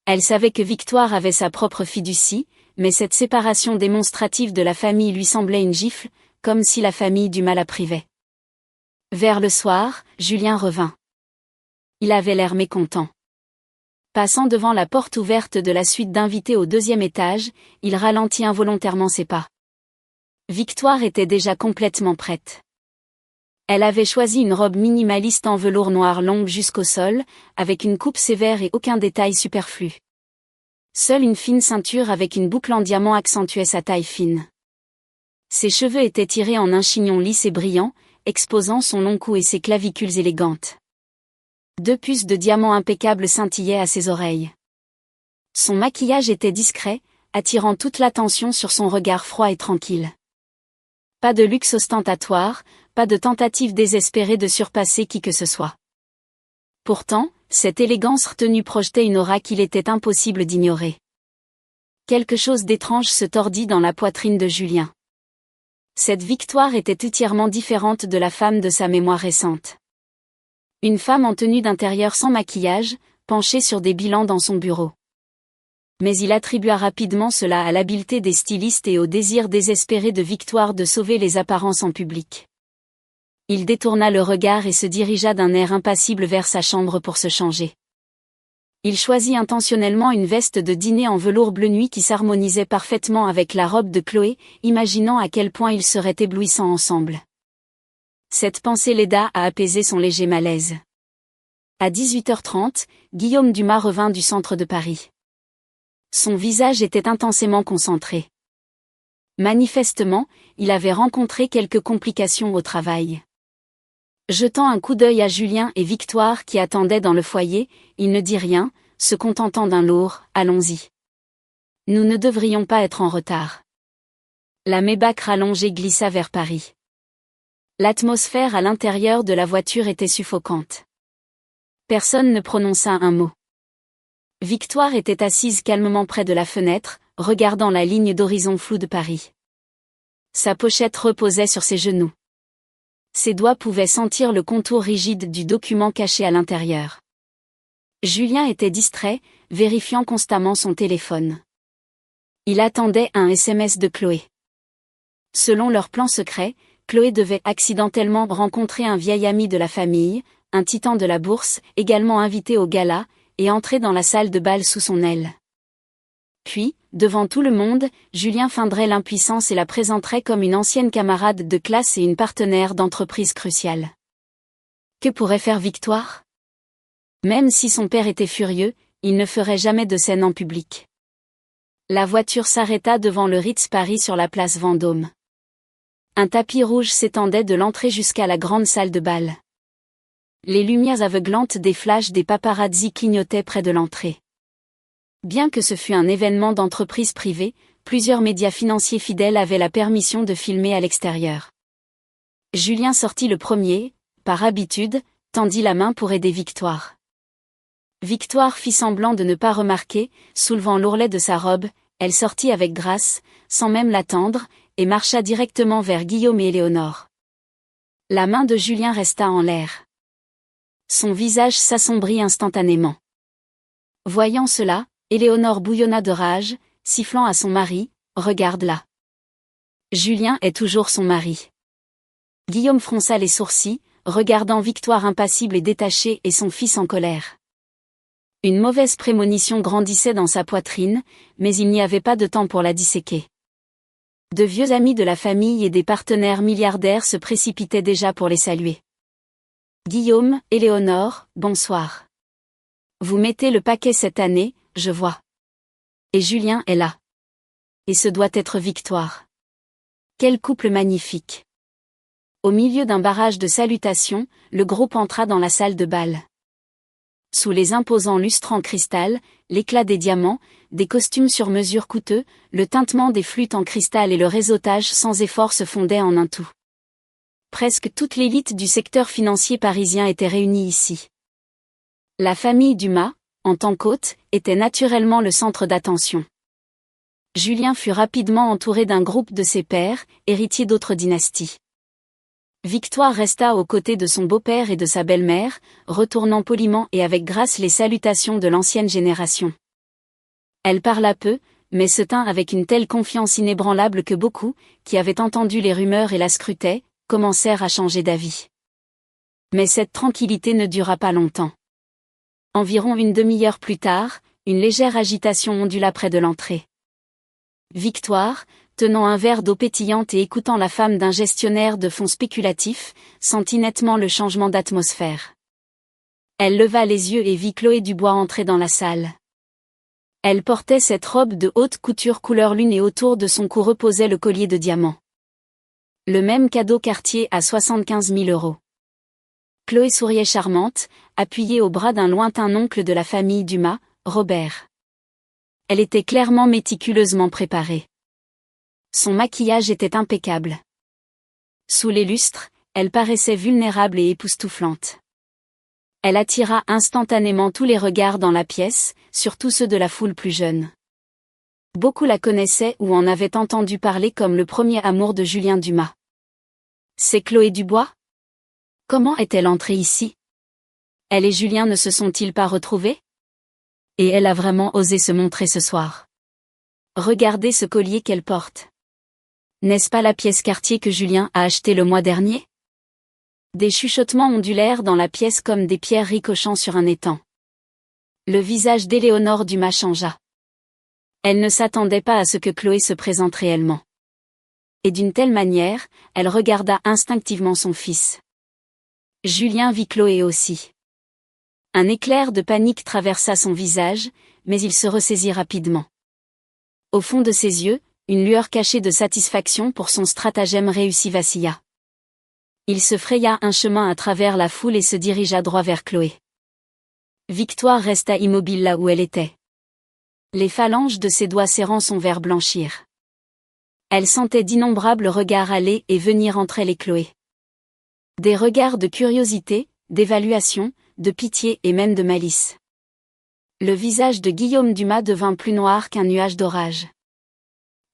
Elle savait que Victoire avait sa propre fiducie, mais cette séparation démonstrative de la famille lui semblait une gifle, comme si la famille Dumas la privait. Vers le soir, Julien revint. Il avait l'air mécontent. Passant devant la porte ouverte de la suite d'invités au 2e étage, il ralentit involontairement ses pas. Victoire était déjà complètement prête. Elle avait choisi une robe minimaliste en velours noir longue jusqu'au sol, avec une coupe sévère et aucun détail superflu. Seule une fine ceinture avec une boucle en diamant accentuait sa taille fine. Ses cheveux étaient tirés en un chignon lisse et brillant, exposant son long cou et ses clavicules élégantes. 2 puces de diamants impeccables scintillaient à ses oreilles. Son maquillage était discret, attirant toute l'attention sur son regard froid et tranquille. Pas de luxe ostentatoire, pas de tentative désespérée de surpasser qui que ce soit. Pourtant, cette élégance retenue projetait une aura qu'il était impossible d'ignorer. Quelque chose d'étrange se tordit dans la poitrine de Julien. Cette Victoire était entièrement différente de la femme de sa mémoire récente. Une femme en tenue d'intérieur sans maquillage, penchée sur des bilans dans son bureau. Mais il attribua rapidement cela à l'habileté des stylistes et au désir désespéré de Victoire de sauver les apparences en public. Il détourna le regard et se dirigea d'un air impassible vers sa chambre pour se changer. Il choisit intentionnellement une veste de dîner en velours bleu nuit qui s'harmonisait parfaitement avec la robe de Chloé, imaginant à quel point ils seraient éblouissants ensemble. Cette pensée l'aida à apaiser son léger malaise. À 18h30, Guillaume Dumas revint du centre de Paris. Son visage était intensément concentré. Manifestement, il avait rencontré quelques complications au travail. Jetant un coup d'œil à Julien et Victoire qui attendaient dans le foyer, il ne dit rien, se contentant d'un lourd « Allons-y. Nous ne devrions pas être en retard ». La Maybach rallongée glissa vers Paris. L'atmosphère à l'intérieur de la voiture était suffocante. Personne ne prononça un mot. Victoire était assise calmement près de la fenêtre, regardant la ligne d'horizon floue de Paris. Sa pochette reposait sur ses genoux. Ses doigts pouvaient sentir le contour rigide du document caché à l'intérieur. Julien était distrait, vérifiant constamment son téléphone. Il attendait un SMS de Chloé. Selon leur plan secret, Chloé devait accidentellement rencontrer un vieil ami de la famille, un titan de la bourse, également invité au gala, et entrer dans la salle de bal sous son aile. Puis, devant tout le monde, Julien feindrait l'impuissance et la présenterait comme une ancienne camarade de classe et une partenaire d'entreprise cruciale. Que pourrait faire Victoire? Même si son père était furieux, il ne ferait jamais de scène en public. La voiture s'arrêta devant le Ritz Paris sur la place Vendôme. Un tapis rouge s'étendait de l'entrée jusqu'à la grande salle de bal. Les lumières aveuglantes des flashs des paparazzi clignotaient près de l'entrée. Bien que ce fût un événement d'entreprise privée, plusieurs médias financiers fidèles avaient la permission de filmer à l'extérieur. Julien sortit le premier, par habitude, tendit la main pour aider Victoire. Victoire fit semblant de ne pas remarquer, soulevant l'ourlet de sa robe, elle sortit avec grâce, sans même l'attendre, et marcha directement vers Guillaume et Éléonore. La main de Julien resta en l'air. Son visage s'assombrit instantanément. Voyant cela, Éléonore bouillonna de rage, sifflant à son mari, « Regarde là. Julien est toujours son mari. » Guillaume fronça les sourcils, regardant Victoire impassible et détachée et son fils en colère. Une mauvaise prémonition grandissait dans sa poitrine, mais il n'y avait pas de temps pour la disséquer. De vieux amis de la famille et des partenaires milliardaires se précipitaient déjà pour les saluer. Guillaume, Éléonore, bonsoir. Vous mettez le paquet cette année, je vois. Et Julien est là. Et ce doit être Victoire. Quel couple magnifique. Au milieu d'un barrage de salutations, le groupe entra dans la salle de bal. Sous les imposants lustres en cristal, l'éclat des diamants, des costumes sur mesure coûteux, le tintement des flûtes en cristal et le réseautage sans effort se fondaient en un tout. Presque toute l'élite du secteur financier parisien était réunie ici. La famille Dumas, en tant qu'hôte, était naturellement le centre d'attention. Julien fut rapidement entouré d'un groupe de ses pairs, héritiers d'autres dynasties. Victoire resta aux côtés de son beau-père et de sa belle-mère, retournant poliment et avec grâce les salutations de l'ancienne génération. Elle parla peu, mais se tint avec une telle confiance inébranlable que beaucoup, qui avaient entendu les rumeurs et la scrutaient, commencèrent à changer d'avis. Mais cette tranquillité ne dura pas longtemps. Environ une demi-heure plus tard, une légère agitation ondula près de l'entrée. Victoire, tenant un verre d'eau pétillante et écoutant la femme d'un gestionnaire de fonds spéculatifs, sentit nettement le changement d'atmosphère. Elle leva les yeux et vit Chloé Dubois entrer dans la salle. Elle portait cette robe de haute couture couleur lune et autour de son cou reposait le collier de diamants. Le même cadeau Cartier à 75 000 €. Chloé souriait charmante, appuyée au bras d'un lointain oncle de la famille Dumas, Robert. Elle était clairement méticuleusement préparée. Son maquillage était impeccable. Sous les lustres, elle paraissait vulnérable et époustouflante. Elle attira instantanément tous les regards dans la pièce, surtout ceux de la foule plus jeune. Beaucoup la connaissaient ou en avaient entendu parler comme le premier amour de Julien Dumas. C'est Chloé Dubois? Comment est-elle entrée ici? Elle et Julien ne se sont-ils pas retrouvés? Et elle a vraiment osé se montrer ce soir. Regardez ce collier qu'elle porte. N'est-ce pas la pièce Cartier que Julien a achetée le mois dernier? Des chuchotements ondulèrent dans la pièce comme des pierres ricochant sur un étang. Le visage d'Éléonore Dumas changea. Elle ne s'attendait pas à ce que Chloé se présente réellement. Et d'une telle manière, elle regarda instinctivement son fils. Julien vit Chloé aussi. Un éclair de panique traversa son visage, mais il se ressaisit rapidement. Au fond de ses yeux, une lueur cachée de satisfaction pour son stratagème réussi vacilla. Il se fraya un chemin à travers la foule et se dirigea droit vers Chloé. Victoire resta immobile là où elle était. Les phalanges de ses doigts serrant son verre blanchirent. Elle sentait d'innombrables regards aller et venir entre elle et Chloé. Des regards de curiosité, d'évaluation, de pitié et même de malice. Le visage de Guillaume Dumas devint plus noir qu'un nuage d'orage.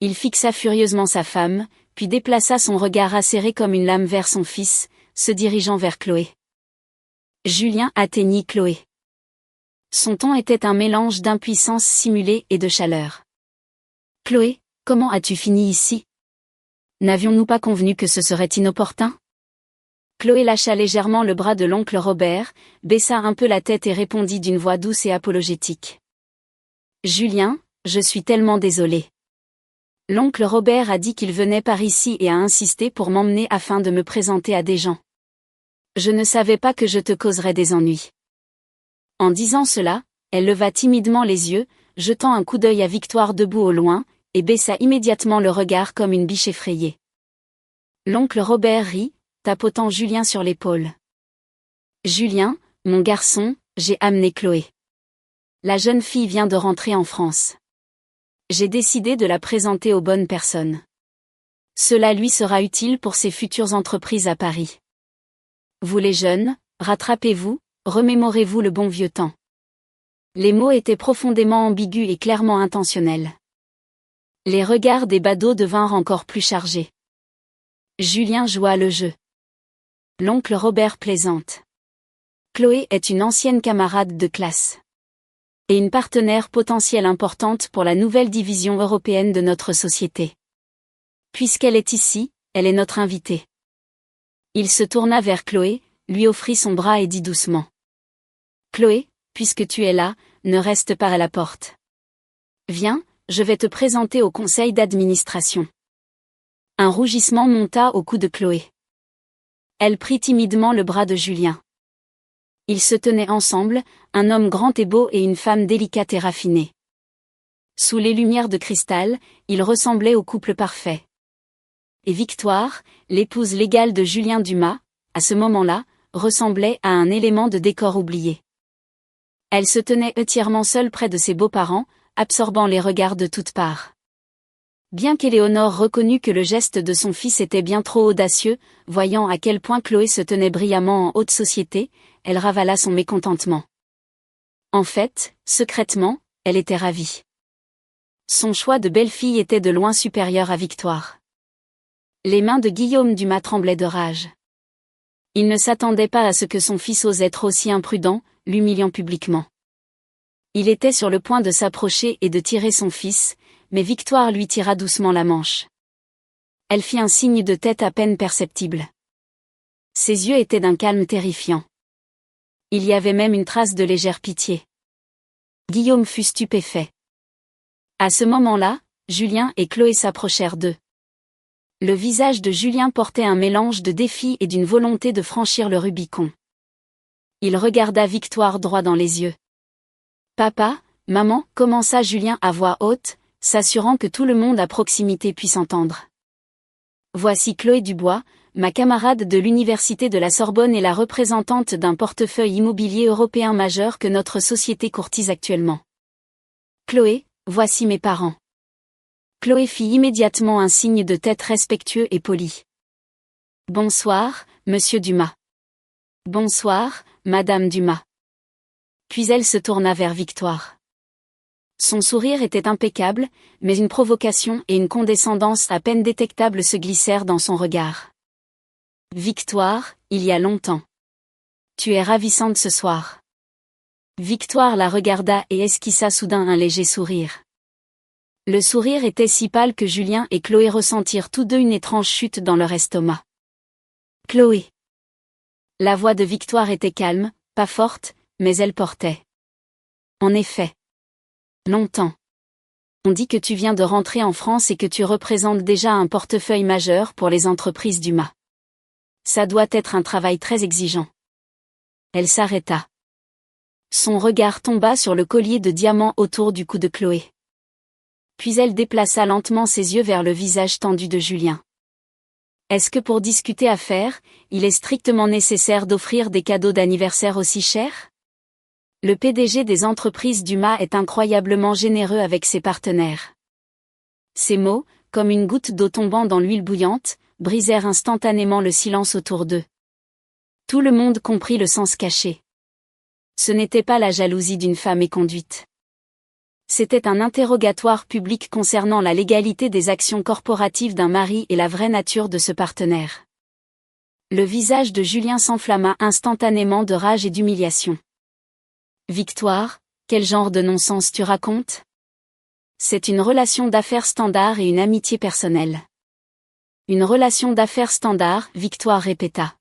Il fixa furieusement sa femme, puis déplaça son regard acéré comme une lame vers son fils, se dirigeant vers Chloé. Julien atteignit Chloé. Son ton était un mélange d'impuissance simulée et de chaleur. « Chloé, comment as-tu fini ici? N'avions-nous pas convenu que ce serait inopportun ?» Chloé lâcha légèrement le bras de l'oncle Robert, baissa un peu la tête et répondit d'une voix douce et apologétique. « Julien, je suis tellement désolée. L'oncle Robert a dit qu'il venait par ici et a insisté pour m'emmener afin de me présenter à des gens. Je ne savais pas que je te causerais des ennuis. » En disant cela, elle leva timidement les yeux, jetant un coup d'œil à Victoire debout au loin, et baissa immédiatement le regard comme une biche effrayée. L'oncle Robert rit, tapotant Julien sur l'épaule. « Julien, mon garçon, j'ai amené Chloé. La jeune fille vient de rentrer en France. J'ai décidé de la présenter aux bonnes personnes. Cela lui sera utile pour ses futures entreprises à Paris. Vous les jeunes, rattrapez-vous, remémorez-vous le bon vieux temps. » Les mots étaient profondément ambigus et clairement intentionnels. Les regards des badauds devinrent encore plus chargés. Julien joua le jeu. L'oncle Robert plaisante. Chloé est une ancienne camarade de classe. Et une partenaire potentielle importante pour la nouvelle division européenne de notre société. Puisqu'elle est ici, elle est notre invitée. Il se tourna vers Chloé, lui offrit son bras et dit doucement. « Chloé, puisque tu es là, ne reste pas à la porte. Viens, je vais te présenter au conseil d'administration. » Un rougissement monta au cou de Chloé. Elle prit timidement le bras de Julien. Ils se tenaient ensemble, un homme grand et beau et une femme délicate et raffinée. Sous les lumières de cristal, ils ressemblaient au couple parfait. Et Victoire, l'épouse légale de Julien Dumas, à ce moment-là, ressemblait à un élément de décor oublié. Elle se tenait entièrement seule près de ses beaux-parents, absorbant les regards de toutes parts. Bien qu'Éléonore reconnût que le geste de son fils était bien trop audacieux, voyant à quel point Chloé se tenait brillamment en haute société, elle ravala son mécontentement. En fait, secrètement, elle était ravie. Son choix de belle-fille était de loin supérieur à Victoire. Les mains de Guillaume Dumas tremblaient de rage. Il ne s'attendait pas à ce que son fils ose être aussi imprudent, l'humiliant publiquement. Il était sur le point de s'approcher et de tirer son fils, mais Victoire lui tira doucement la manche. Elle fit un signe de tête à peine perceptible. Ses yeux étaient d'un calme terrifiant. Il y avait même une trace de légère pitié. Guillaume fut stupéfait. À ce moment-là, Julien et Chloé s'approchèrent d'eux. Le visage de Julien portait un mélange de défi et d'une volonté de franchir le Rubicon. Il regarda Victoire droit dans les yeux. « Papa, maman » commença Julien à voix haute, s'assurant que tout le monde à proximité puisse entendre. « Voici Chloé Dubois, ma camarade de l'Université de la Sorbonne et la représentante d'un portefeuille immobilier européen majeur que notre société courtise actuellement. Chloé, voici mes parents. » Chloé fit immédiatement un signe de tête respectueux et poli. « Bonsoir, monsieur Dumas. »« Bonsoir, madame Dumas. » Puis elle se tourna vers Victoire. Son sourire était impeccable, mais une provocation et une condescendance à peine détectables se glissèrent dans son regard. « Victoire, il y a longtemps. Tu es ravissante ce soir. » Victoire la regarda et esquissa soudain un léger sourire. Le sourire était si pâle que Julien et Chloé ressentirent tous deux une étrange chute dans leur estomac. « Chloé !» La voix de Victoire était calme, pas forte, mais elle portait. « En effet. Longtemps. On dit que tu viens de rentrer en France et que tu représentes déjà un portefeuille majeur pour les entreprises Dumas. Ça doit être un travail très exigeant. » Elle s'arrêta. Son regard tomba sur le collier de diamants autour du cou de Chloé. Puis elle déplaça lentement ses yeux vers le visage tendu de Julien. « Est-ce que pour discuter affaires, il est strictement nécessaire d'offrir des cadeaux d'anniversaire aussi chers ? Le PDG des entreprises Dumas est incroyablement généreux avec ses partenaires. » Ces mots, comme une goutte d'eau tombant dans l'huile bouillante, brisèrent instantanément le silence autour d'eux. Tout le monde comprit le sens caché. Ce n'était pas la jalousie d'une femme éconduite. C'était un interrogatoire public concernant la légalité des actions corporatives d'un mari et la vraie nature de ce partenaire. Le visage de Julien s'enflamma instantanément de rage et d'humiliation. « Victoire, quel genre de non-sens tu racontes ? C'est une relation d'affaires standard et une amitié personnelle. » « Une relation d'affaires standard », Victoire répéta.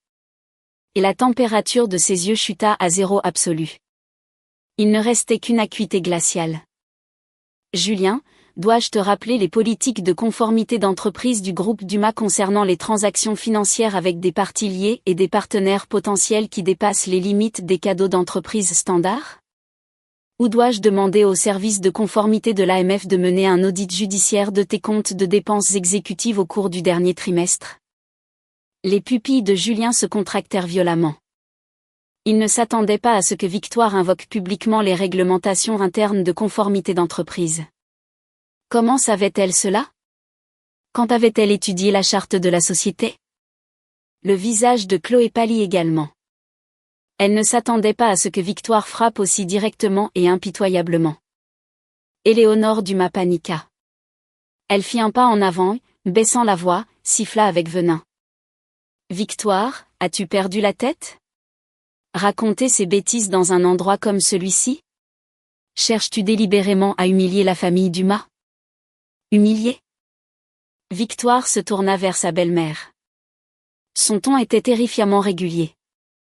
Et la température de ses yeux chuta à zéro absolu. Il ne restait qu'une acuité glaciale. « Julien, dois-je te rappeler les politiques de conformité d'entreprise du groupe Dumas concernant les transactions financières avec des parties liées et des partenaires potentiels qui dépassent les limites des cadeaux d'entreprise standard ? Ou dois-je demander au service de conformité de l'AMF de mener un audit judiciaire de tes comptes de dépenses exécutives au cours du dernier trimestre ? » Les pupilles de Julien se contractèrent violemment. Il ne s'attendait pas à ce que Victoire invoque publiquement les réglementations internes de conformité d'entreprise. Comment savait-elle cela ? Quand avait-elle étudié la charte de la société ? Le visage de Chloé pâlit également. Elle ne s'attendait pas à ce que Victoire frappe aussi directement et impitoyablement. Éléonore Dumas paniqua. Elle fit un pas en avant, baissant la voix, siffla avec venin. « Victoire, as-tu perdu la tête ? Raconter ces bêtises dans un endroit comme celui-ci ? Cherches-tu délibérément à humilier la famille Dumas ? Humilier ? » Victoire se tourna vers sa belle-mère. Son ton était terrifiamment régulier.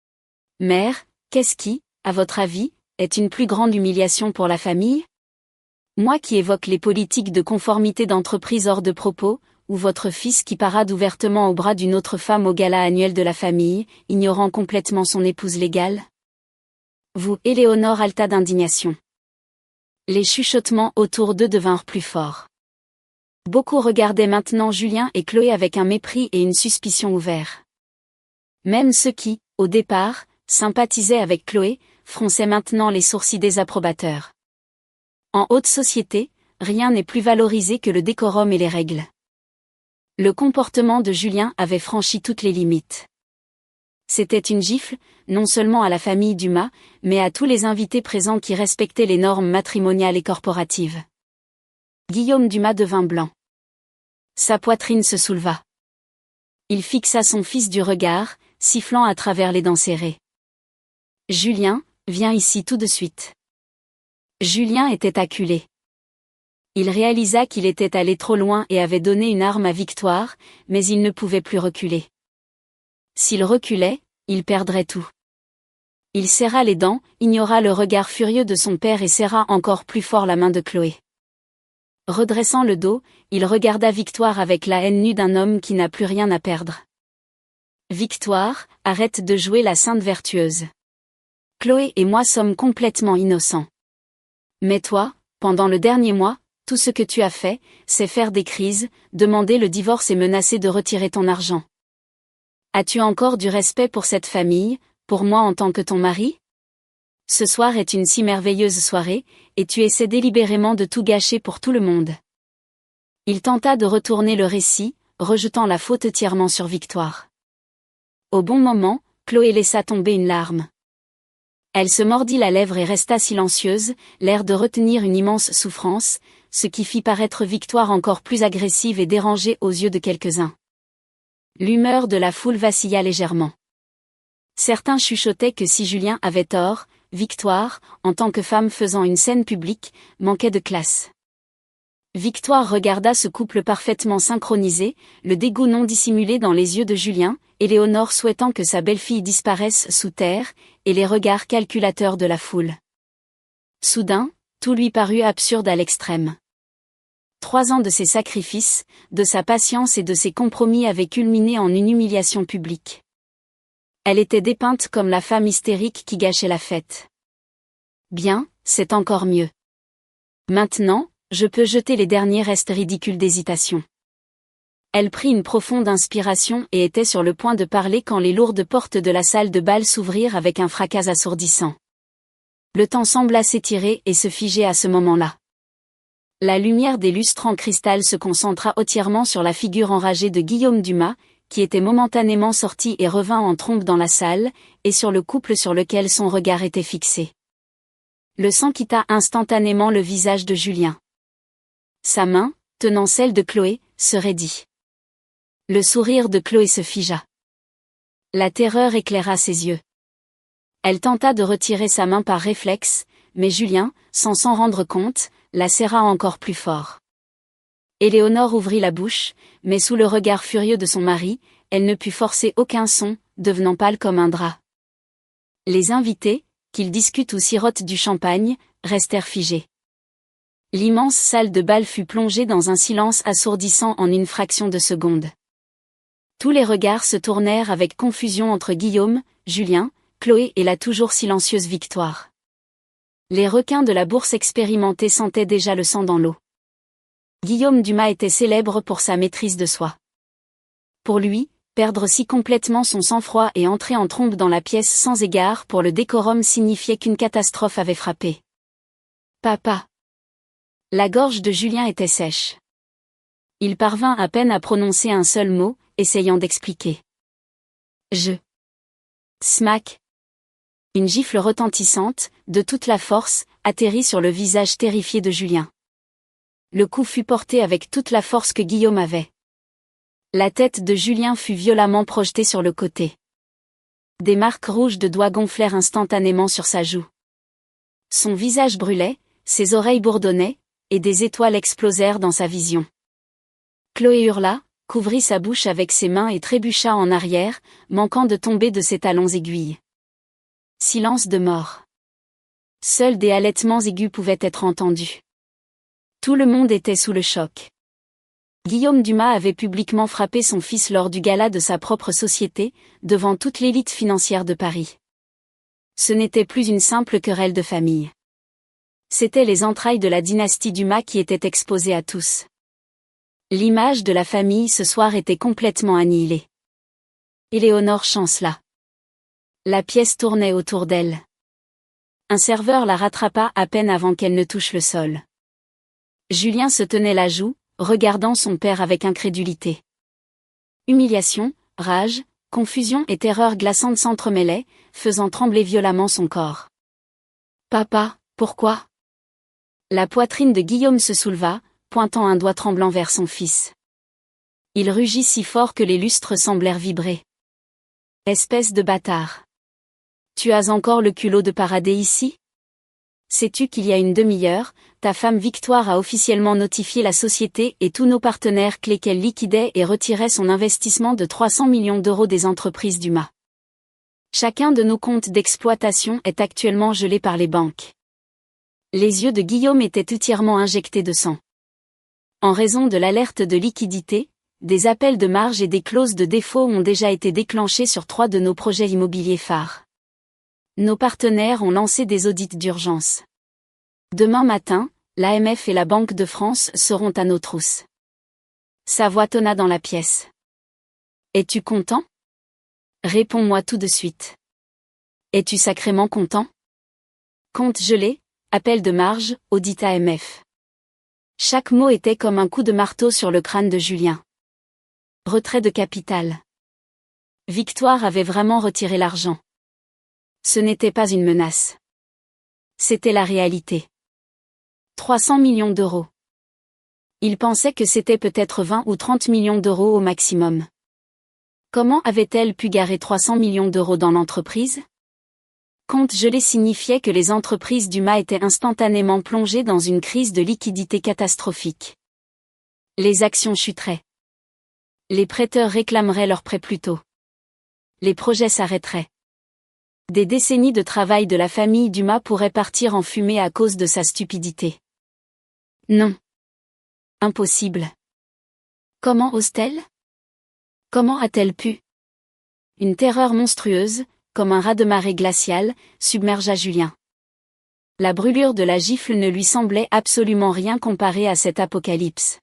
« Mère, qu'est-ce qui, à votre avis, est une plus grande humiliation pour la famille ? Moi qui évoque les politiques de conformité d'entreprise hors de propos, ou votre fils qui parade ouvertement au bras d'une autre femme au gala annuel de la famille, ignorant complètement son épouse légale ? » Vous, Éléonore halta d'indignation. Les chuchotements autour d'eux devinrent plus forts. Beaucoup regardaient maintenant Julien et Chloé avec un mépris et une suspicion ouverts. Même ceux qui, au départ, sympathisaient avec Chloé, fronçaient maintenant les sourcils désapprobateurs. En haute société, rien n'est plus valorisé que le décorum et les règles. Le comportement de Julien avait franchi toutes les limites. C'était une gifle, non seulement à la famille Dumas, mais à tous les invités présents qui respectaient les normes matrimoniales et corporatives. Guillaume Dumas devint blanc. Sa poitrine se souleva. Il fixa son fils du regard, sifflant à travers les dents serrées. Julien, viens ici tout de suite. Julien était acculé. Il réalisa qu'il était allé trop loin et avait donné une arme à Victoire, mais il ne pouvait plus reculer. S'il reculait, il perdrait tout. Il serra les dents, ignora le regard furieux de son père et serra encore plus fort la main de Chloé. Redressant le dos, il regarda Victoire avec la haine nue d'un homme qui n'a plus rien à perdre. Victoire, arrête de jouer la sainte vertueuse. Chloé et moi sommes complètement innocents. Mais toi, pendant le dernier mois, tout ce que tu as fait, c'est faire des crises, demander le divorce et menacer de retirer ton argent. As-tu encore du respect pour cette famille, pour moi en tant que ton mari? Ce soir est une si merveilleuse soirée, et tu essaies délibérément de tout gâcher pour tout le monde. Il tenta de retourner le récit, rejetant la faute entièrement sur Victoire. Au bon moment, Chloé laissa tomber une larme. Elle se mordit la lèvre et resta silencieuse, l'air de retenir une immense souffrance, ce qui fit paraître Victoire encore plus agressive et dérangée aux yeux de quelques-uns. L'humeur de la foule vacilla légèrement. Certains chuchotaient que si Julien avait tort, Victoire, en tant que femme faisant une scène publique, manquait de classe. Victoire regarda ce couple parfaitement synchronisé, le dégoût non dissimulé dans les yeux de Julien, Éléonore souhaitant que sa belle-fille disparaisse sous terre, et les regards calculateurs de la foule. Soudain, tout lui parut absurde à l'extrême. 3 ans de ses sacrifices, de sa patience et de ses compromis avaient culminé en une humiliation publique. Elle était dépeinte comme la femme hystérique qui gâchait la fête. Bien, c'est encore mieux. Maintenant, je peux jeter les derniers restes ridicules d'hésitation. Elle prit une profonde inspiration et était sur le point de parler quand les lourdes portes de la salle de bal s'ouvrirent avec un fracas assourdissant. Le temps sembla s'étirer et se figer à ce moment-là. La lumière des lustres en cristal se concentra entièrement sur la figure enragée de Guillaume Dumas, qui était momentanément sorti et revint en trombe dans la salle, et sur le couple sur lequel son regard était fixé. Le sang quitta instantanément le visage de Julien. Sa main, tenant celle de Chloé, se raidit. Le sourire de Chloé se figea. La terreur éclaira ses yeux. Elle tenta de retirer sa main par réflexe, mais Julien, sans s'en rendre compte, la serra encore plus fort. Éléonore ouvrit la bouche, mais sous le regard furieux de son mari, elle ne put forcer aucun son, devenant pâle comme un drap. Les invités, qu'ils discutent ou sirotent du champagne, restèrent figés. L'immense salle de bal fut plongée dans un silence assourdissant en une fraction de seconde. Tous les regards se tournèrent avec confusion entre Guillaume, Julien, Chloé et la toujours silencieuse Victoire. Les requins de la bourse expérimentée sentaient déjà le sang dans l'eau. Guillaume Dumas était célèbre pour sa maîtrise de soi. Pour lui, perdre si complètement son sang-froid et entrer en trombe dans la pièce sans égard pour le décorum signifiait qu'une catastrophe avait frappé. Papa. La gorge de Julien était sèche. Il parvint à peine à prononcer un seul mot, essayant d'expliquer. Smack. Une gifle retentissante, de toute la force, atterrit sur le visage terrifié de Julien. Le coup fut porté avec toute la force que Guillaume avait. La tête de Julien fut violemment projetée sur le côté. Des marques rouges de doigts gonflèrent instantanément sur sa joue. Son visage brûlait, ses oreilles bourdonnaient, et des étoiles explosèrent dans sa vision. Chloé hurla, couvrit sa bouche avec ses mains et trébucha en arrière, manquant de tomber de ses talons aiguilles. Silence de mort. Seuls des halètements aigus pouvaient être entendus. Tout le monde était sous le choc. Guillaume Dumas avait publiquement frappé son fils lors du gala de sa propre société, devant toute l'élite financière de Paris. Ce n'était plus une simple querelle de famille. C'étaient les entrailles de la dynastie Dumas qui étaient exposées à tous. L'image de la famille ce soir était complètement annihilée. Éléonore chancela. La pièce tournait autour d'elle. Un serveur la rattrapa à peine avant qu'elle ne touche le sol. Julien se tenait la joue, regardant son père avec incrédulité. Humiliation, rage, confusion et terreur glaçante s'entremêlaient, faisant trembler violemment son corps. Papa, pourquoi? La poitrine de Guillaume se souleva, pointant un doigt tremblant vers son fils. Il rugit si fort que les lustres semblèrent vibrer. Espèce de bâtard. Tu as encore le culot de parader ici? Sais-tu qu'il y a une demi-heure, ta femme Victoire a officiellement notifié la société et tous nos partenaires clés qu'elle liquidait et retirait son investissement de 300 millions d'euros des entreprises Dumas. Chacun de nos comptes d'exploitation est actuellement gelé par les banques. Les yeux de Guillaume étaient entièrement injectés de sang. En raison de l'alerte de liquidité, des appels de marge et des clauses de défaut ont déjà été déclenchés sur 3 de nos projets immobiliers phares. Nos partenaires ont lancé des audits d'urgence. Demain matin, l'AMF et la Banque de France seront à nos trousses. Sa voix tonna dans la pièce. Es-tu content? Réponds-moi tout de suite. Es-tu sacrément content? Compte gelé, appel de marge, audit AMF. Chaque mot était comme un coup de marteau sur le crâne de Julien. Retrait de capital. Victoire avait vraiment retiré l'argent. Ce n'était pas une menace. C'était la réalité. 300 millions d'euros. Il pensait que c'était peut-être 20 ou 30 millions d'euros au maximum. Comment avait-elle pu garer 300 millions d'euros dans l'entreprise? Compte gelé signifiait que les entreprises Dumas étaient instantanément plongées dans une crise de liquidité catastrophique. Les actions chuteraient. Les prêteurs réclameraient leurs prêts plus tôt. Les projets s'arrêteraient. Des décennies de travail de la famille Dumas pourraient partir en fumée à cause de sa stupidité. Non. Impossible. Comment ose-t-elle? Comment a-t-elle pu? Une terreur monstrueuse, comme un raz-de-marée glacial, submergea Julien. La brûlure de la gifle ne lui semblait absolument rien comparée à cet apocalypse.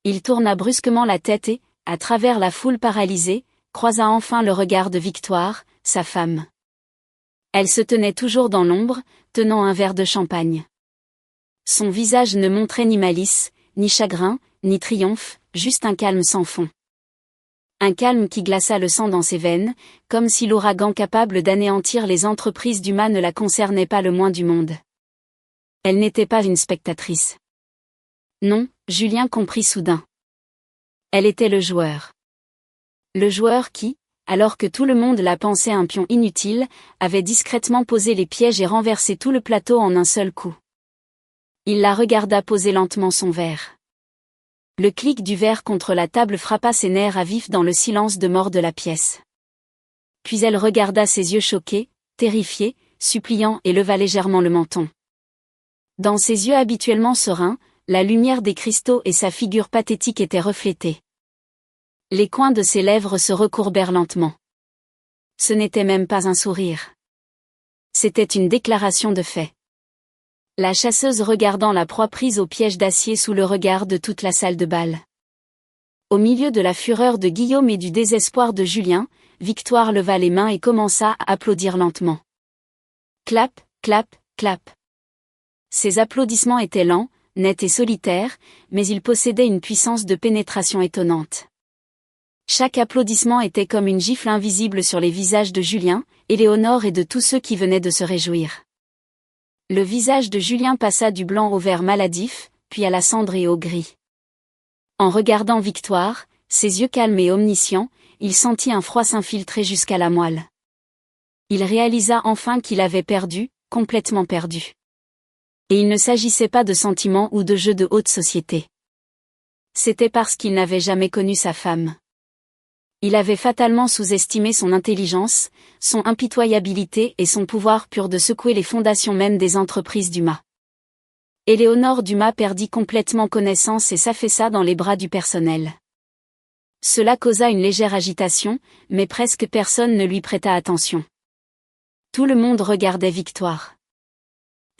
Il tourna brusquement la tête et, à travers la foule paralysée, croisa enfin le regard de Victoire, sa femme. Elle se tenait toujours dans l'ombre, tenant un verre de champagne. Son visage ne montrait ni malice, ni chagrin, ni triomphe, juste un calme sans fond. Un calme qui glaça le sang dans ses veines, comme si l'ouragan capable d'anéantir les entreprises Dumas ne la concernait pas le moins du monde. Elle n'était pas une spectatrice. Non, Julien comprit soudain. Elle était le joueur. Le joueur qui, alors que tout le monde la pensait un pion inutile, avait discrètement posé les pièges et renversé tout le plateau en un seul coup. Il la regarda poser lentement son verre. Le clic du verre contre la table frappa ses nerfs à vif dans le silence de mort de la pièce. Puis elle regarda ses yeux choqués, terrifiés, suppliants et leva légèrement le menton. Dans ses yeux habituellement sereins, la lumière des cristaux et sa figure pathétique étaient reflétées. Les coins de ses lèvres se recourbèrent lentement. Ce n'était même pas un sourire. C'était une déclaration de fait. La chasseuse regardant la proie prise au piège d'acier sous le regard de toute la salle de bal. Au milieu de la fureur de Guillaume et du désespoir de Julien, Victoire leva les mains et commença à applaudir lentement. Clap, clap, clap. Ces applaudissements étaient lents, nets et solitaires, mais ils possédaient une puissance de pénétration étonnante. Chaque applaudissement était comme une gifle invisible sur les visages de Julien, Éléonore et de tous ceux qui venaient de se réjouir. Le visage de Julien passa du blanc au vert maladif, puis à la cendre et au gris. En regardant Victoire, ses yeux calmes et omniscients, il sentit un froid s'infiltrer jusqu'à la moelle. Il réalisa enfin qu'il avait perdu, complètement perdu. Et il ne s'agissait pas de sentiments ou de jeux de haute société. C'était parce qu'il n'avait jamais connu sa femme. Il avait fatalement sous-estimé son intelligence, son impitoyabilité et son pouvoir pur de secouer les fondations même des entreprises Dumas. Éléonore Dumas perdit complètement connaissance et s'affaissa dans les bras du personnel. Cela causa une légère agitation, mais presque personne ne lui prêta attention. Tout le monde regardait Victoire.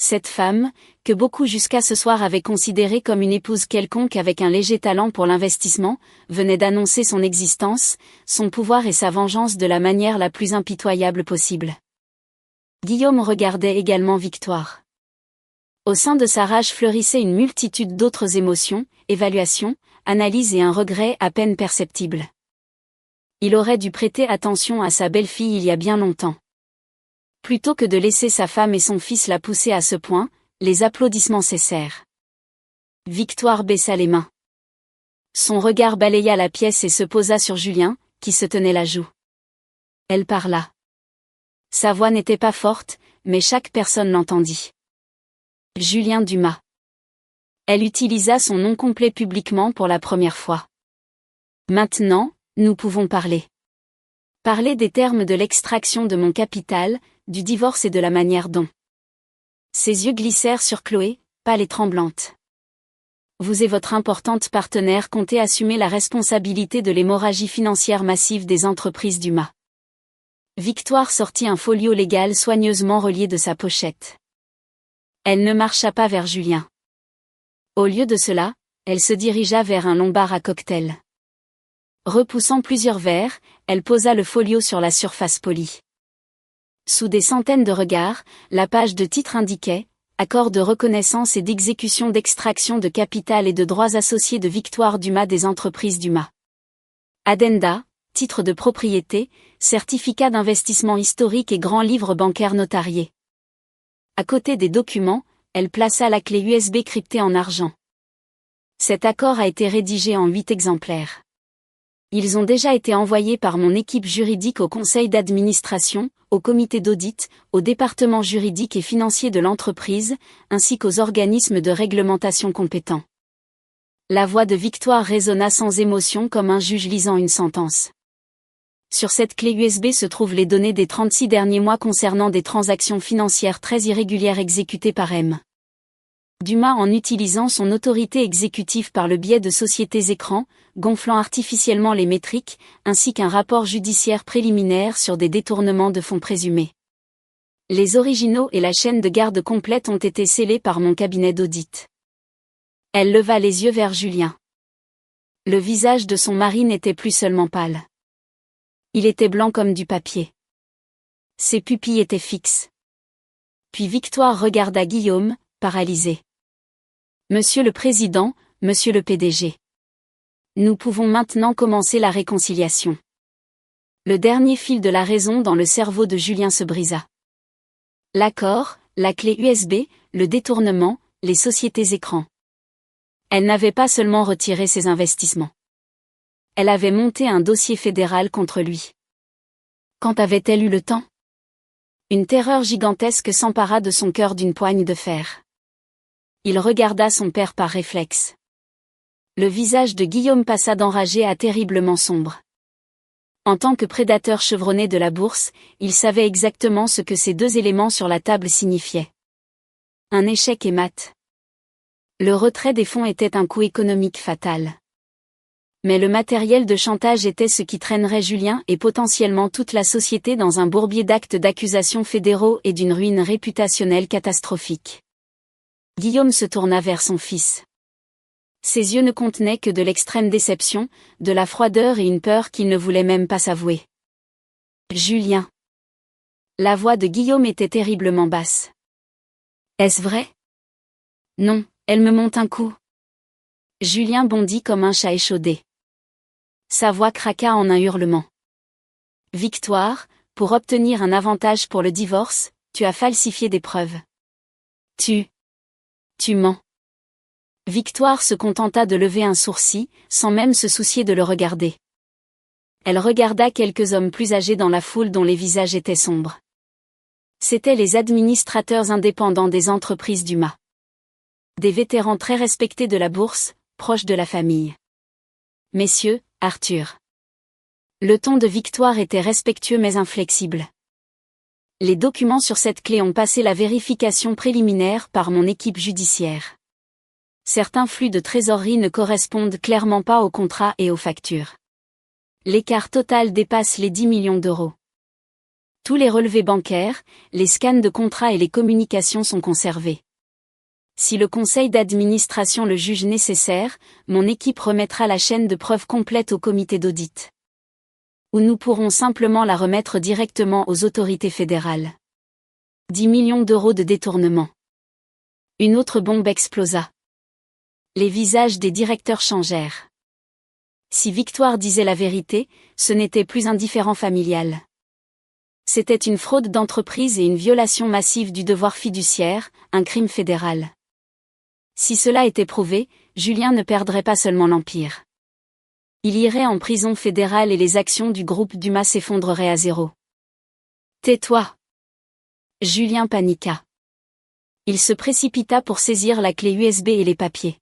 Cette femme, que beaucoup jusqu'à ce soir avaient considérée comme une épouse quelconque avec un léger talent pour l'investissement, venait d'annoncer son existence, son pouvoir et sa vengeance de la manière la plus impitoyable possible. Guillaume regardait également Victoire. Au sein de sa rage fleurissait une multitude d'autres émotions, évaluations, analyses et un regret à peine perceptible. Il aurait dû prêter attention à sa belle-fille il y a bien longtemps. Plutôt que de laisser sa femme et son fils la pousser à ce point, les applaudissements cessèrent. Victoire baissa les mains. Son regard balaya la pièce et se posa sur Julien, qui se tenait la joue. Elle parla. Sa voix n'était pas forte, mais chaque personne l'entendit. Julien Dumas. Elle utilisa son nom complet publiquement pour la première fois. Maintenant, nous pouvons parler. Parler des termes de l'extraction de mon capital, du divorce et de la manière dont. Ses yeux glissèrent sur Chloé, pâle et tremblante. Vous et votre importante partenaire comptez assumer la responsabilité de l'hémorragie financière massive des entreprises Dumas. Victoire sortit un folio légal soigneusement relié de sa pochette. Elle ne marcha pas vers Julien. Au lieu de cela, elle se dirigea vers un long bar à cocktail. Repoussant plusieurs verres, elle posa le folio sur la surface polie. Sous des centaines de regards, la page de titre indiquait « Accord de reconnaissance et d'exécution d'extraction de capital et de droits associés de Victoire Dumas des entreprises Dumas. Addenda, titre de propriété, certificat d'investissement historique et grand livre bancaire notarié. » À côté des documents, elle plaça la clé USB cryptée en argent. Cet accord a été rédigé en 8 exemplaires. Ils ont déjà été envoyés par mon équipe juridique au conseil d'administration, au comité d'audit, au département juridique et financier de l'entreprise, ainsi qu'aux organismes de réglementation compétents. La voix de Victoire résonna sans émotion comme un juge lisant une sentence. Sur cette clé USB se trouvent les données des 36 derniers mois concernant des transactions financières très irrégulières exécutées par M. Dumas en utilisant son autorité exécutive par le biais de sociétés écrans, gonflant artificiellement les métriques, ainsi qu'un rapport judiciaire préliminaire sur des détournements de fonds présumés. Les originaux et la chaîne de garde complète ont été scellés par mon cabinet d'audit. Elle leva les yeux vers Julien. Le visage de son mari n'était plus seulement pâle. Il était blanc comme du papier. Ses pupilles étaient fixes. Puis Victoire regarda Guillaume, paralysé. Monsieur le Président, Monsieur le PDG. Nous pouvons maintenant commencer la réconciliation. Le dernier fil de la raison dans le cerveau de Julien se brisa. L'accord, la clé USB, le détournement, les sociétés écrans. Elle n'avait pas seulement retiré ses investissements. Elle avait monté un dossier fédéral contre lui. Quand avait-elle eu le temps ? Une terreur gigantesque s'empara de son cœur d'une poigne de fer. Il regarda son père par réflexe. Le visage de Guillaume passa d'enragé à terriblement sombre. En tant que prédateur chevronné de la bourse, il savait exactement ce que ces deux éléments sur la table signifiaient. Un échec et mat. Le retrait des fonds était un coup économique fatal. Mais le matériel de chantage était ce qui traînerait Julien et potentiellement toute la société dans un bourbier d'actes d'accusation fédéraux et d'une ruine réputationnelle catastrophique. Guillaume se tourna vers son fils. Ses yeux ne contenaient que de l'extrême déception, de la froideur et une peur qu'il ne voulait même pas s'avouer. Julien. La voix de Guillaume était terriblement basse. Est-ce vrai ? Non, elle me monte un coup. Julien bondit comme un chat échaudé. Sa voix craqua en un hurlement. Victoire, pour obtenir un avantage pour le divorce, tu as falsifié des preuves. Tu mens. Victoire se contenta de lever un sourcil, sans même se soucier de le regarder. Elle regarda quelques hommes plus âgés dans la foule dont les visages étaient sombres. C'étaient les administrateurs indépendants des entreprises Dumas. Des vétérans très respectés de la bourse, proches de la famille. Messieurs, Arthur. Le ton de Victoire était respectueux mais inflexible. Les documents sur cette clé ont passé la vérification préliminaire par mon équipe judiciaire. Certains flux de trésorerie ne correspondent clairement pas aux contrats et aux factures. L'écart total dépasse les 10 millions d'euros. Tous les relevés bancaires, les scans de contrats et les communications sont conservés. Si le conseil d'administration le juge nécessaire, mon équipe remettra la chaîne de preuves complète au comité d'audit. Ou nous pourrons simplement la remettre directement aux autorités fédérales. 10 millions d'euros de détournement. Une autre bombe explosa. Les visages des directeurs changèrent. Si Victoire disait la vérité, ce n'était plus un différend familial. C'était une fraude d'entreprise et une violation massive du devoir fiduciaire, un crime fédéral. Si cela était prouvé, Julien ne perdrait pas seulement l'Empire. Il irait en prison fédérale et les actions du groupe Dumas s'effondreraient à zéro. Tais-toi. Julien paniqua. Il se précipita pour saisir la clé USB et les papiers.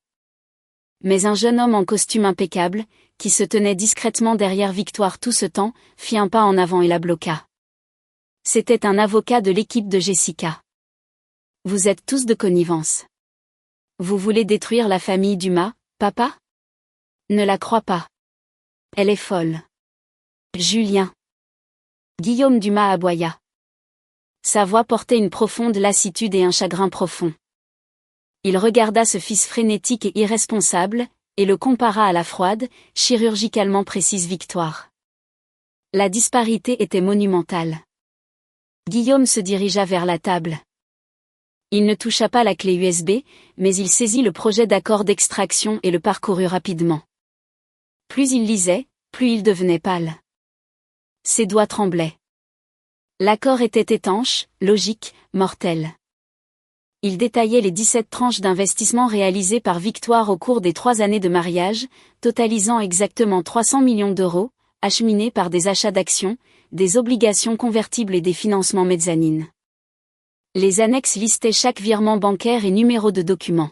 Mais un jeune homme en costume impeccable, qui se tenait discrètement derrière Victoire tout ce temps, fit un pas en avant et la bloqua. C'était un avocat de l'équipe de Jessica. Vous êtes tous de connivence. Vous voulez détruire la famille Dumas, papa? Ne la crois pas. Elle est folle. Julien. Guillaume Dumas aboya. Sa voix portait une profonde lassitude et un chagrin profond. Il regarda ce fils frénétique et irresponsable, et le compara à la froide, chirurgicalement précise Victoire. La disparité était monumentale. Guillaume se dirigea vers la table. Il ne toucha pas la clé USB, mais il saisit le projet d'accord d'extraction et le parcourut rapidement. Plus il lisait, plus il devenait pâle. Ses doigts tremblaient. L'accord était étanche, logique, mortel. Il détaillait les 17 tranches d'investissement réalisées par Victoire au cours des 3 années de mariage, totalisant exactement 300 millions d'euros, acheminés par des achats d'actions, des obligations convertibles et des financements mezzanines. Les annexes listaient chaque virement bancaire et numéro de document.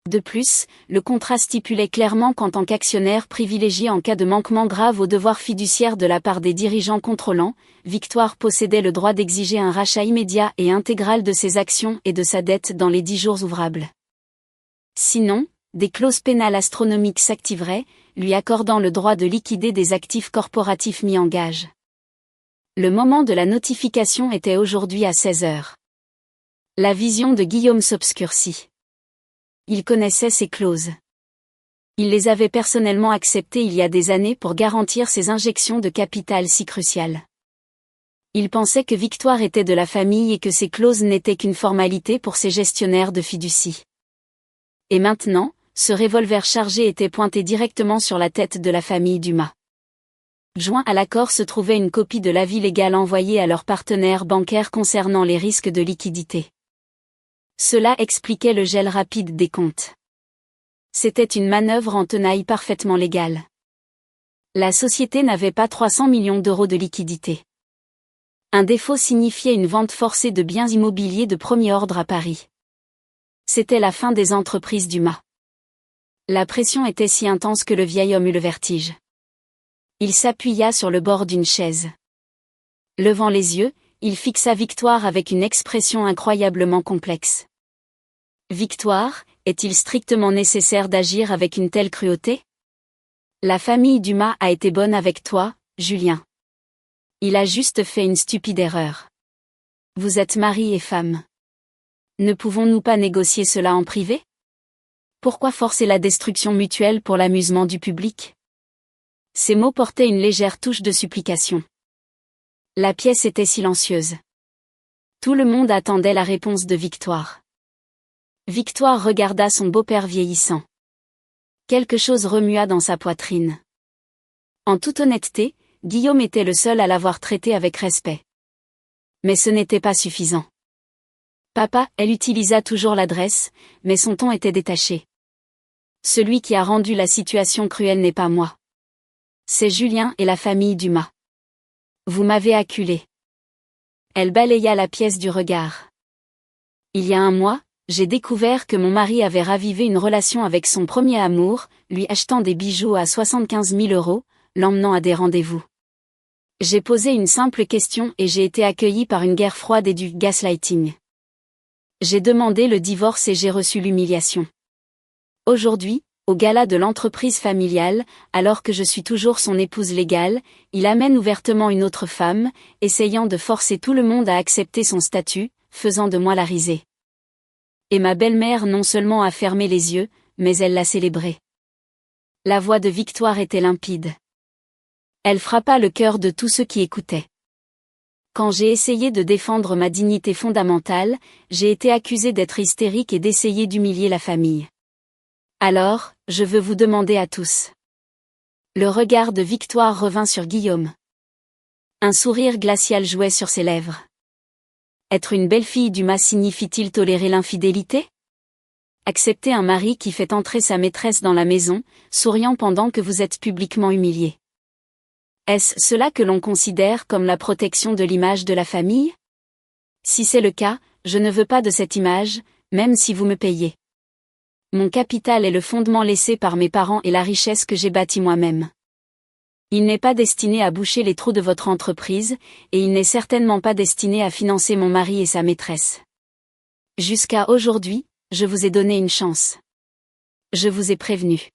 De plus, le contrat stipulait clairement qu'en tant qu'actionnaire privilégié en cas de manquement grave aux devoirs fiduciaires de la part des dirigeants contrôlants, Victoire possédait le droit d'exiger un rachat immédiat et intégral de ses actions et de sa dette dans les 10 jours ouvrables. Sinon, des clauses pénales astronomiques s'activeraient, lui accordant le droit de liquider des actifs corporatifs mis en gage. Le moment de la notification était aujourd'hui à 16 heures. La vision de Guillaume s'obscurcit. Il connaissait ces clauses. Il les avait personnellement acceptées il y a des années pour garantir ces injections de capital si cruciales. Il pensait que Victoire était de la famille et que ces clauses n'étaient qu'une formalité pour ses gestionnaires de fiducie. Et maintenant, ce revolver chargé était pointé directement sur la tête de la famille Dumas. Joint à l'accord se trouvait une copie de l'avis légal envoyé à leurs partenaires bancaires concernant les risques de liquidité. Cela expliquait le gel rapide des comptes. C'était une manœuvre en tenaille parfaitement légale. La société n'avait pas 300 millions d'euros de liquidité. Un défaut signifiait une vente forcée de biens immobiliers de premier ordre à Paris. C'était la fin des entreprises Dumas. La pression était si intense que le vieil homme eut le vertige. Il s'appuya sur le bord d'une chaise. Levant les yeux, il fixa Victoire avec une expression incroyablement complexe. Victoire, est-il strictement nécessaire d'agir avec une telle cruauté? La famille Dumas a été bonne avec toi, Julien. Il a juste fait une stupide erreur. Vous êtes mari et femme. Ne pouvons-nous pas négocier cela en privé? Pourquoi forcer la destruction mutuelle pour l'amusement du public? Ces mots portaient une légère touche de supplication. La pièce était silencieuse. Tout le monde attendait la réponse de Victoire. Victoire regarda son beau-père vieillissant. Quelque chose remua dans sa poitrine. En toute honnêteté, Guillaume était le seul à l'avoir traité avec respect. Mais ce n'était pas suffisant. Papa, elle utilisa toujours l'adresse, mais son ton était détaché. Celui qui a rendu la situation cruelle n'est pas moi. C'est Julien et la famille Dumas. Vous m'avez acculé. Elle balaya la pièce du regard. Il y a un mois, j'ai découvert que mon mari avait ravivé une relation avec son premier amour, lui achetant des bijoux à 75 000 euros, l'emmenant à des rendez-vous. J'ai posé une simple question et j'ai été accueilli par une guerre froide et du gaslighting. J'ai demandé le divorce et j'ai reçu l'humiliation. Aujourd'hui, au gala de l'entreprise familiale, alors que je suis toujours son épouse légale, il amène ouvertement une autre femme, essayant de forcer tout le monde à accepter son statut, faisant de moi la risée. Et ma belle-mère non seulement a fermé les yeux, mais elle l'a célébré. La voix de Victoire était limpide. Elle frappa le cœur de tous ceux qui écoutaient. Quand j'ai essayé de défendre ma dignité fondamentale, j'ai été accusée d'être hystérique et d'essayer d'humilier la famille. Alors, je veux vous demander à tous. Le regard de Victoire revint sur Guillaume. Un sourire glacial jouait sur ses lèvres. Être une belle-fille Dumas signifie-t-il tolérer l'infidélité? Accepter un mari qui fait entrer sa maîtresse dans la maison, souriant pendant que vous êtes publiquement humilié. Est-ce cela que l'on considère comme la protection de l'image de la famille? Si c'est le cas, je ne veux pas de cette image, même si vous me payez. Mon capital est le fondement laissé par mes parents et la richesse que j'ai bâtie moi-même. Il n'est pas destiné à boucher les trous de votre entreprise, et il n'est certainement pas destiné à financer mon mari et sa maîtresse. Jusqu'à aujourd'hui, je vous ai donné une chance. Je vous ai prévenu.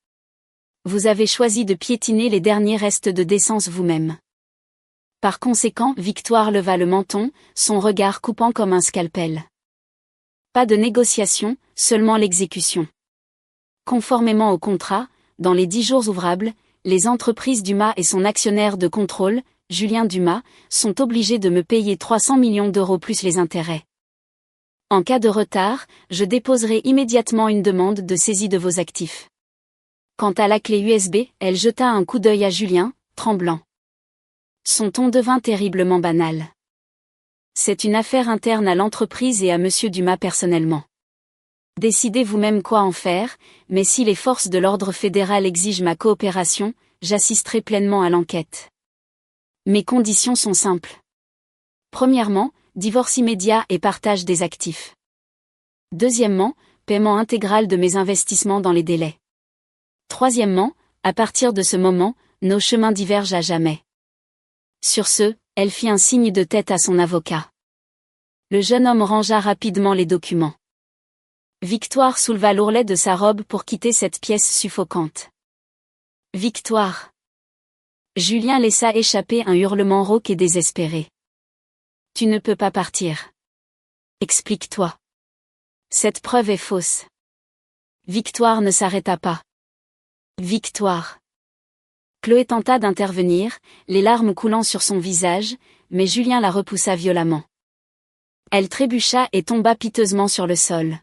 Vous avez choisi de piétiner les derniers restes de décence vous-même. Par conséquent, Victoire leva le menton, son regard coupant comme un scalpel. Pas de négociation, seulement l'exécution. Conformément au contrat, dans les 10 jours ouvrables, les entreprises Dumas et son actionnaire de contrôle, Julien Dumas, sont obligés de me payer 300 millions d'euros plus les intérêts. En cas de retard, je déposerai immédiatement une demande de saisie de vos actifs. Quant à la clé USB, elle jeta un coup d'œil à Julien, tremblant. Son ton devint terriblement banal. C'est une affaire interne à l'entreprise et à Monsieur Dumas personnellement. Décidez vous-même quoi en faire, mais si les forces de l'ordre fédéral exigent ma coopération, j'assisterai pleinement à l'enquête. Mes conditions sont simples. Premièrement, divorce immédiat et partage des actifs. Deuxièmement, paiement intégral de mes investissements dans les délais. Troisièmement, à partir de ce moment, nos chemins divergent à jamais. Sur ce, elle fit un signe de tête à son avocat. Le jeune homme rangea rapidement les documents. Victoire souleva l'ourlet de sa robe pour quitter cette pièce suffocante. Victoire! Julien laissa échapper un hurlement rauque et désespéré. Tu ne peux pas partir. Explique-toi. Cette preuve est fausse. Victoire ne s'arrêta pas. Victoire! Chloé tenta d'intervenir, les larmes coulant sur son visage, mais Julien la repoussa violemment. Elle trébucha et tomba piteusement sur le sol.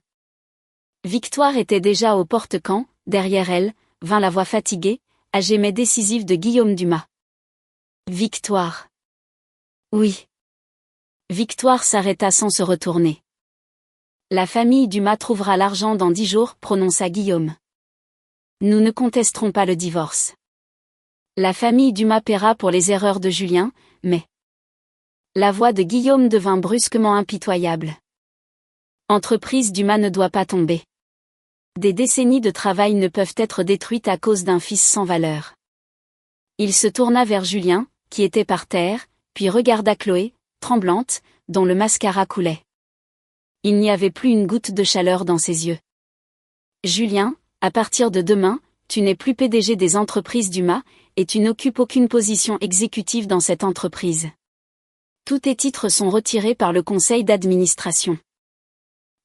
Victoire était déjà au porte-camp, derrière elle, vint la voix fatiguée, âgée mais décisive de Guillaume Dumas. Victoire. Oui. Victoire s'arrêta sans se retourner. La famille Dumas trouvera l'argent dans 10 jours, prononça Guillaume. Nous ne contesterons pas le divorce. La famille Dumas paiera pour les erreurs de Julien, mais... La voix de Guillaume devint brusquement impitoyable. Entreprise Dumas ne doit pas tomber. Des décennies de travail ne peuvent être détruites à cause d'un fils sans valeur. Il se tourna vers Julien, qui était par terre, puis regarda Chloé, tremblante, dont le mascara coulait. Il n'y avait plus une goutte de chaleur dans ses yeux. Julien, à partir de demain, tu n'es plus PDG des entreprises Dumas, et tu n'occupes aucune position exécutive dans cette entreprise. Tous tes titres sont retirés par le conseil d'administration.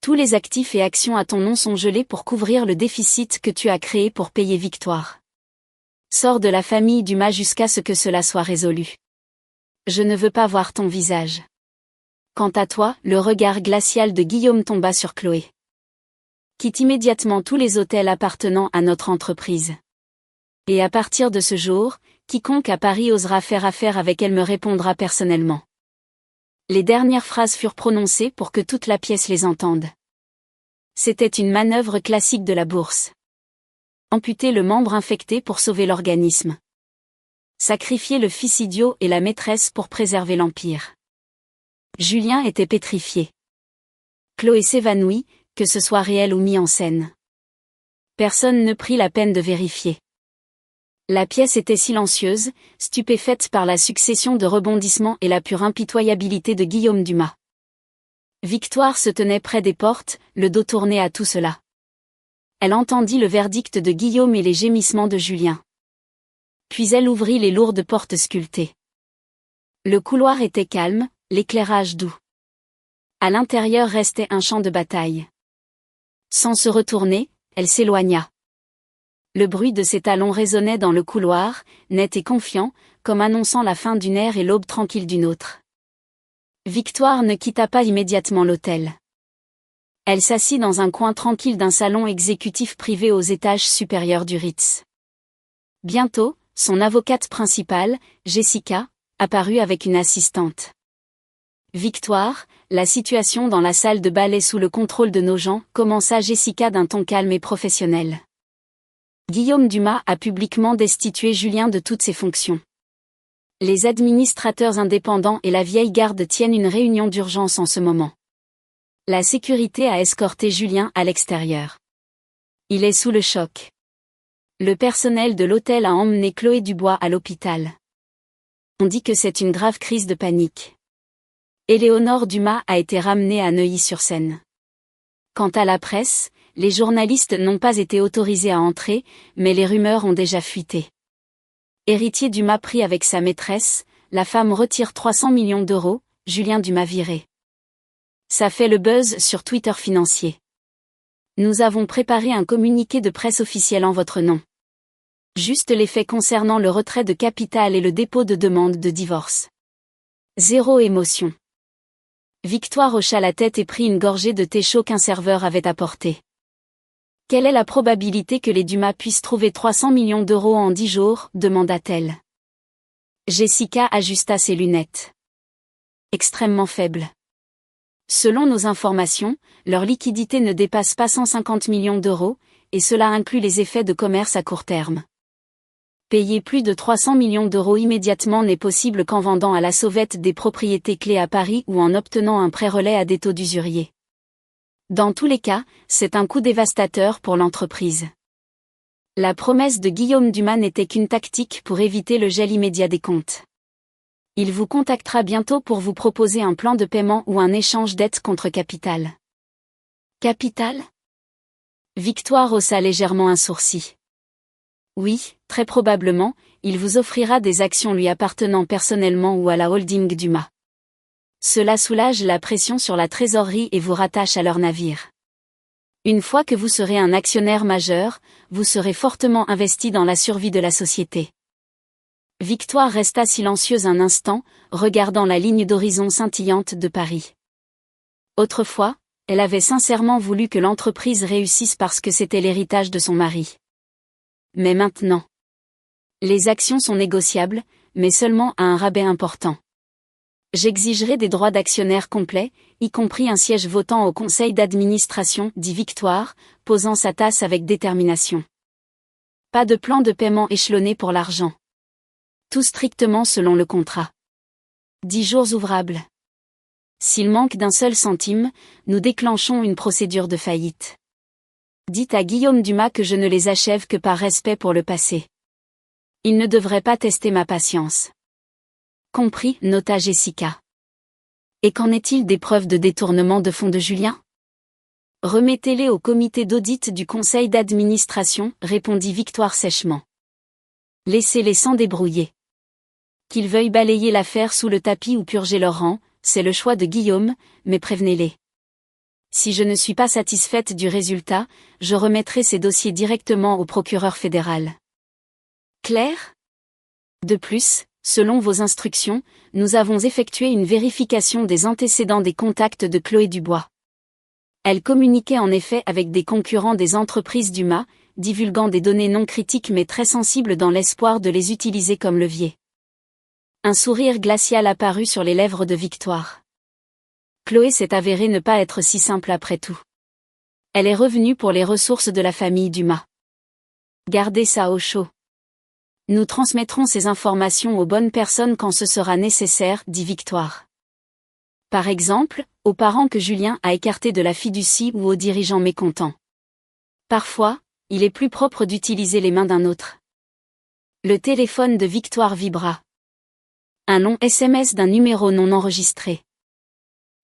Tous les actifs et actions à ton nom sont gelés pour couvrir le déficit que tu as créé pour payer Victoire. Sors de la famille Dumas jusqu'à ce que cela soit résolu. Je ne veux pas voir ton visage. Quant à toi, le regard glacial de Guillaume tomba sur Chloé. Quitte immédiatement tous les hôtels appartenant à notre entreprise. Et à partir de ce jour, quiconque à Paris osera faire affaire avec elle me répondra personnellement. Les dernières phrases furent prononcées pour que toute la pièce les entende. C'était une manœuvre classique de la bourse. Amputer le membre infecté pour sauver l'organisme. Sacrifier le fils idiot et la maîtresse pour préserver l'empire. Julien était pétrifié. Chloé s'évanouit, que ce soit réel ou mis en scène. Personne ne prit la peine de vérifier. La pièce était silencieuse, stupéfaite par la succession de rebondissements et la pure impitoyabilité de Guillaume Dumas. Victoire se tenait près des portes, le dos tourné à tout cela. Elle entendit le verdict de Guillaume et les gémissements de Julien. Puis elle ouvrit les lourdes portes sculptées. Le couloir était calme, l'éclairage doux. À l'intérieur restait un champ de bataille. Sans se retourner, elle s'éloigna. Le bruit de ses talons résonnait dans le couloir, net et confiant, comme annonçant la fin d'une ère et l'aube tranquille d'une autre. Victoire ne quitta pas immédiatement l'hôtel. Elle s'assit dans un coin tranquille d'un salon exécutif privé aux étages supérieurs du Ritz. Bientôt, son avocate principale, Jessica, apparut avec une assistante. Victoire, la situation dans la salle de bal est sous le contrôle de nos gens, commença Jessica d'un ton calme et professionnel. Guillaume Dumas a publiquement destitué Julien de toutes ses fonctions. Les administrateurs indépendants et la vieille garde tiennent une réunion d'urgence en ce moment. La sécurité a escorté Julien à l'extérieur. Il est sous le choc. Le personnel de l'hôtel a emmené Chloé Dubois à l'hôpital. On dit que c'est une grave crise de panique. Éléonore Dumas a été ramenée à Neuilly-sur-Seine. Quant à la presse, les journalistes n'ont pas été autorisés à entrer, mais les rumeurs ont déjà fuité. Héritier Dumas pris avec sa maîtresse, la femme retire 300 millions d'euros, Julien Dumas viré. Ça fait le buzz sur Twitter financier. Nous avons préparé un communiqué de presse officiel en votre nom. Juste les faits concernant le retrait de capital et le dépôt de demande de divorce. Zéro émotion. Victoire hocha la tête et prit une gorgée de thé chaud qu'un serveur avait apporté. Quelle est la probabilité que les Dumas puissent trouver 300 millions d'euros en 10 jours, demanda-t-elle. Jessica ajusta ses lunettes. Extrêmement faible. Selon nos informations, leur liquidité ne dépasse pas 150 millions d'euros, et cela inclut les effets de commerce à court terme. Payer plus de 300 millions d'euros immédiatement n'est possible qu'en vendant à la sauvette des propriétés clés à Paris ou en obtenant un prêt relais à des taux d'usurier. Dans tous les cas, c'est un coup dévastateur pour l'entreprise. La promesse de Guillaume Dumas n'était qu'une tactique pour éviter le gel immédiat des comptes. Il vous contactera bientôt pour vous proposer un plan de paiement ou un échange dette contre capital. Capital ? Victoire haussa légèrement un sourcil. Oui, très probablement, il vous offrira des actions lui appartenant personnellement ou à la holding Dumas. Cela soulage la pression sur la trésorerie et vous rattache à leur navire. Une fois que vous serez un actionnaire majeur, vous serez fortement investi dans la survie de la société. Victoire resta silencieuse un instant, regardant la ligne d'horizon scintillante de Paris. Autrefois, elle avait sincèrement voulu que l'entreprise réussisse parce que c'était l'héritage de son mari. Mais maintenant, les actions sont négociables, mais seulement à un rabais important. J'exigerai des droits d'actionnaire complets, y compris un siège votant au conseil d'administration, dit Victoire, posant sa tasse avec détermination. Pas de plan de paiement échelonné pour l'argent. Tout strictement selon le contrat. 10 jours ouvrables. S'il manque d'un seul centime, nous déclenchons une procédure de faillite. Dites à Guillaume Dumas que je ne les achève que par respect pour le passé. Il ne devrait pas tester ma patience. Compris, nota Jessica. Et qu'en est-il des preuves de détournement de fonds de Julien ? Remettez-les au comité d'audit du conseil d'administration, répondit Victoire sèchement. Laissez-les s'en débrouiller. Qu'ils veuillent balayer l'affaire sous le tapis ou purger leur rang, c'est le choix de Guillaume, mais prévenez-les. Si je ne suis pas satisfaite du résultat, je remettrai ces dossiers directement au procureur fédéral. Clair ? De plus, selon vos instructions, nous avons effectué une vérification des antécédents des contacts de Chloé Dubois. Elle communiquait en effet avec des concurrents des entreprises Dumas, divulguant des données non critiques mais très sensibles dans l'espoir de les utiliser comme levier. Un sourire glacial apparut sur les lèvres de Victoire. Chloé s'est avérée ne pas être si simple après tout. Elle est revenue pour les ressources de la famille Dumas. Gardez ça au chaud. Nous transmettrons ces informations aux bonnes personnes quand ce sera nécessaire, dit Victoire. Par exemple, aux parents que Julien a écartés de la fiducie ou aux dirigeants mécontents. Parfois, il est plus propre d'utiliser les mains d'un autre. Le téléphone de Victoire vibra. Un long SMS d'un numéro non enregistré.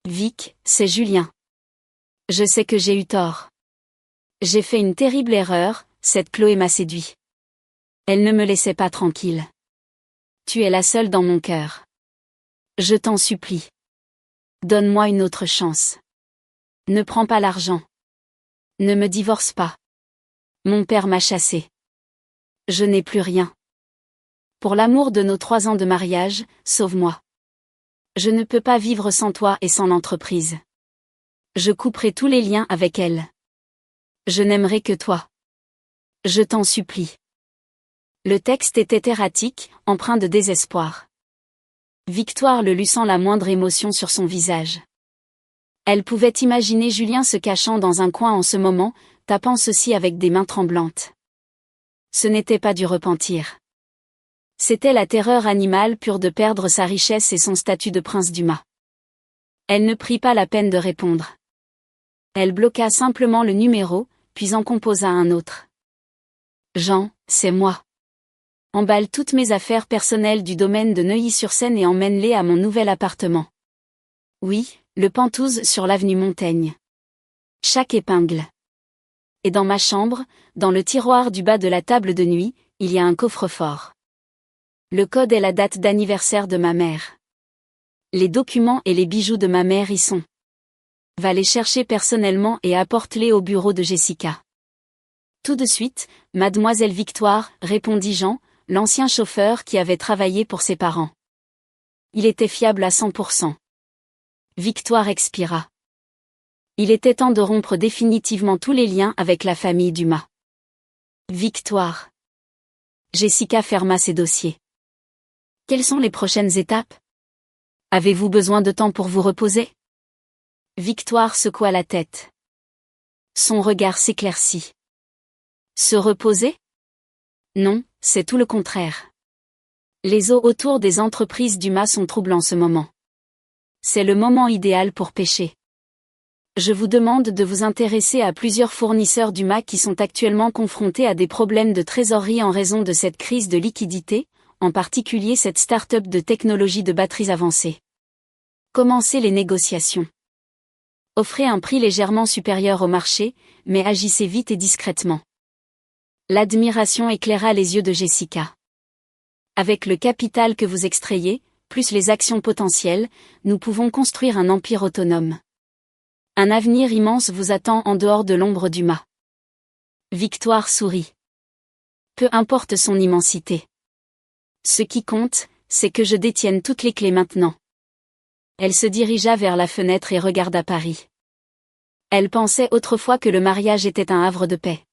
Vic, c'est Julien. Je sais que j'ai eu tort. J'ai fait une terrible erreur, cette Chloé m'a séduit. Elle ne me laissait pas tranquille. Tu es la seule dans mon cœur. Je t'en supplie. Donne-moi une autre chance. Ne prends pas l'argent. Ne me divorce pas. Mon père m'a chassée. Je n'ai plus rien. Pour l'amour de nos 3 ans de mariage, sauve-moi. Je ne peux pas vivre sans toi et sans l'entreprise. Je couperai tous les liens avec elle. Je n'aimerai que toi. Je t'en supplie. Le texte était erratique, empreint de désespoir. Victoire le lut sans la moindre émotion sur son visage. Elle pouvait imaginer Julien se cachant dans un coin en ce moment, tapant ceci avec des mains tremblantes. Ce n'était pas du repentir. C'était la terreur animale pure de perdre sa richesse et son statut de prince Dumas. Elle ne prit pas la peine de répondre. Elle bloqua simplement le numéro, puis en composa un autre. Jean, c'est moi. Emballe toutes mes affaires personnelles du domaine de Neuilly-sur-Seine et emmène-les à mon nouvel appartement. Oui, le Pentouze sur l'avenue Montaigne. Chaque épingle. Et dans ma chambre, dans le tiroir du bas de la table de nuit, il y a un coffre-fort. Le code est la date d'anniversaire de ma mère. Les documents et les bijoux de ma mère y sont. Va les chercher personnellement et apporte-les au bureau de Jessica. Tout de suite, mademoiselle Victoire, répondit Jean, l'ancien chauffeur qui avait travaillé pour ses parents. Il était fiable à 100%. Victoire expira. Il était temps de rompre définitivement tous les liens avec la famille Dumas. Victoire. Jessica ferma ses dossiers. Quelles sont les prochaines étapes? Avez-vous besoin de temps pour vous reposer? Victoire secoua la tête. Son regard s'éclaircit. Se reposer? Non, c'est tout le contraire. Les eaux autour des entreprises Dumas sont troubles en ce moment. C'est le moment idéal pour pêcher. Je vous demande de vous intéresser à plusieurs fournisseurs Dumas qui sont actuellement confrontés à des problèmes de trésorerie en raison de cette crise de liquidité, en particulier cette start-up de technologie de batteries avancées. Commencez les négociations. Offrez un prix légèrement supérieur au marché, mais agissez vite et discrètement. L'admiration éclaira les yeux de Jessica. Avec le capital que vous extrayez, plus les actions potentielles, nous pouvons construire un empire autonome. Un avenir immense vous attend en dehors de l'ombre Dumas. Victoire sourit. Peu importe son immensité. Ce qui compte, c'est que je détienne toutes les clés maintenant. Elle se dirigea vers la fenêtre et regarda Paris. Elle pensait autrefois que le mariage était un havre de paix.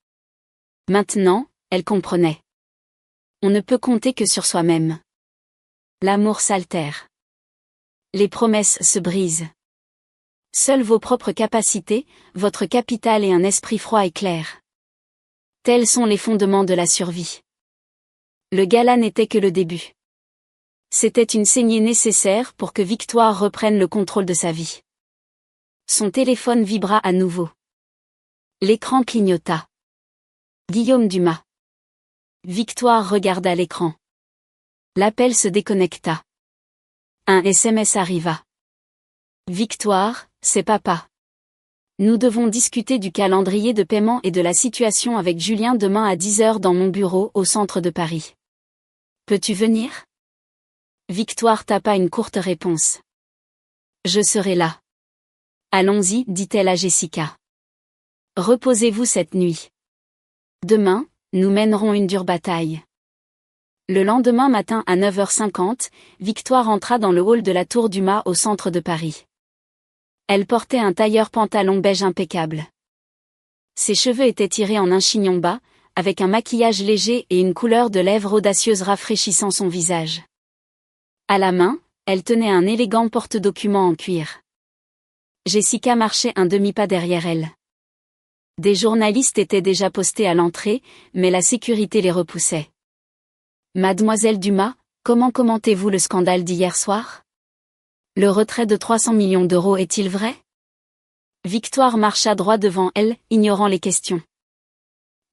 Maintenant, elle comprenait. On ne peut compter que sur soi-même. L'amour s'altère. Les promesses se brisent. Seules vos propres capacités, votre capital et un esprit froid et clair. Tels sont les fondements de la survie. Le gala n'était que le début. C'était une saignée nécessaire pour que Victoire reprenne le contrôle de sa vie. Son téléphone vibra à nouveau. L'écran clignota. Guillaume Dumas. Victoire regarda l'écran. L'appel se déconnecta. Un SMS arriva. Victoire, c'est papa. Nous devons discuter du calendrier de paiement et de la situation avec Julien demain à 10h dans mon bureau au centre de Paris. Peux-tu venir? Victoire tapa une courte réponse. Je serai là. Allons-y, dit-elle à Jessica. Reposez-vous cette nuit. Demain, nous mènerons une dure bataille. Le lendemain matin à 9h50, Victoire entra dans le hall de la Tour Dumas au centre de Paris. Elle portait un tailleur pantalon beige impeccable. Ses cheveux étaient tirés en un chignon bas, avec un maquillage léger et une couleur de lèvres audacieuse rafraîchissant son visage. À la main, elle tenait un élégant porte-documents en cuir. Jessica marchait un demi-pas derrière elle. Des journalistes étaient déjà postés à l'entrée, mais la sécurité les repoussait. Mademoiselle Dumas, comment commentez-vous le scandale d'hier soir? Le retrait de 300 millions d'euros est-il vrai? Victoire marcha droit devant elle, ignorant les questions.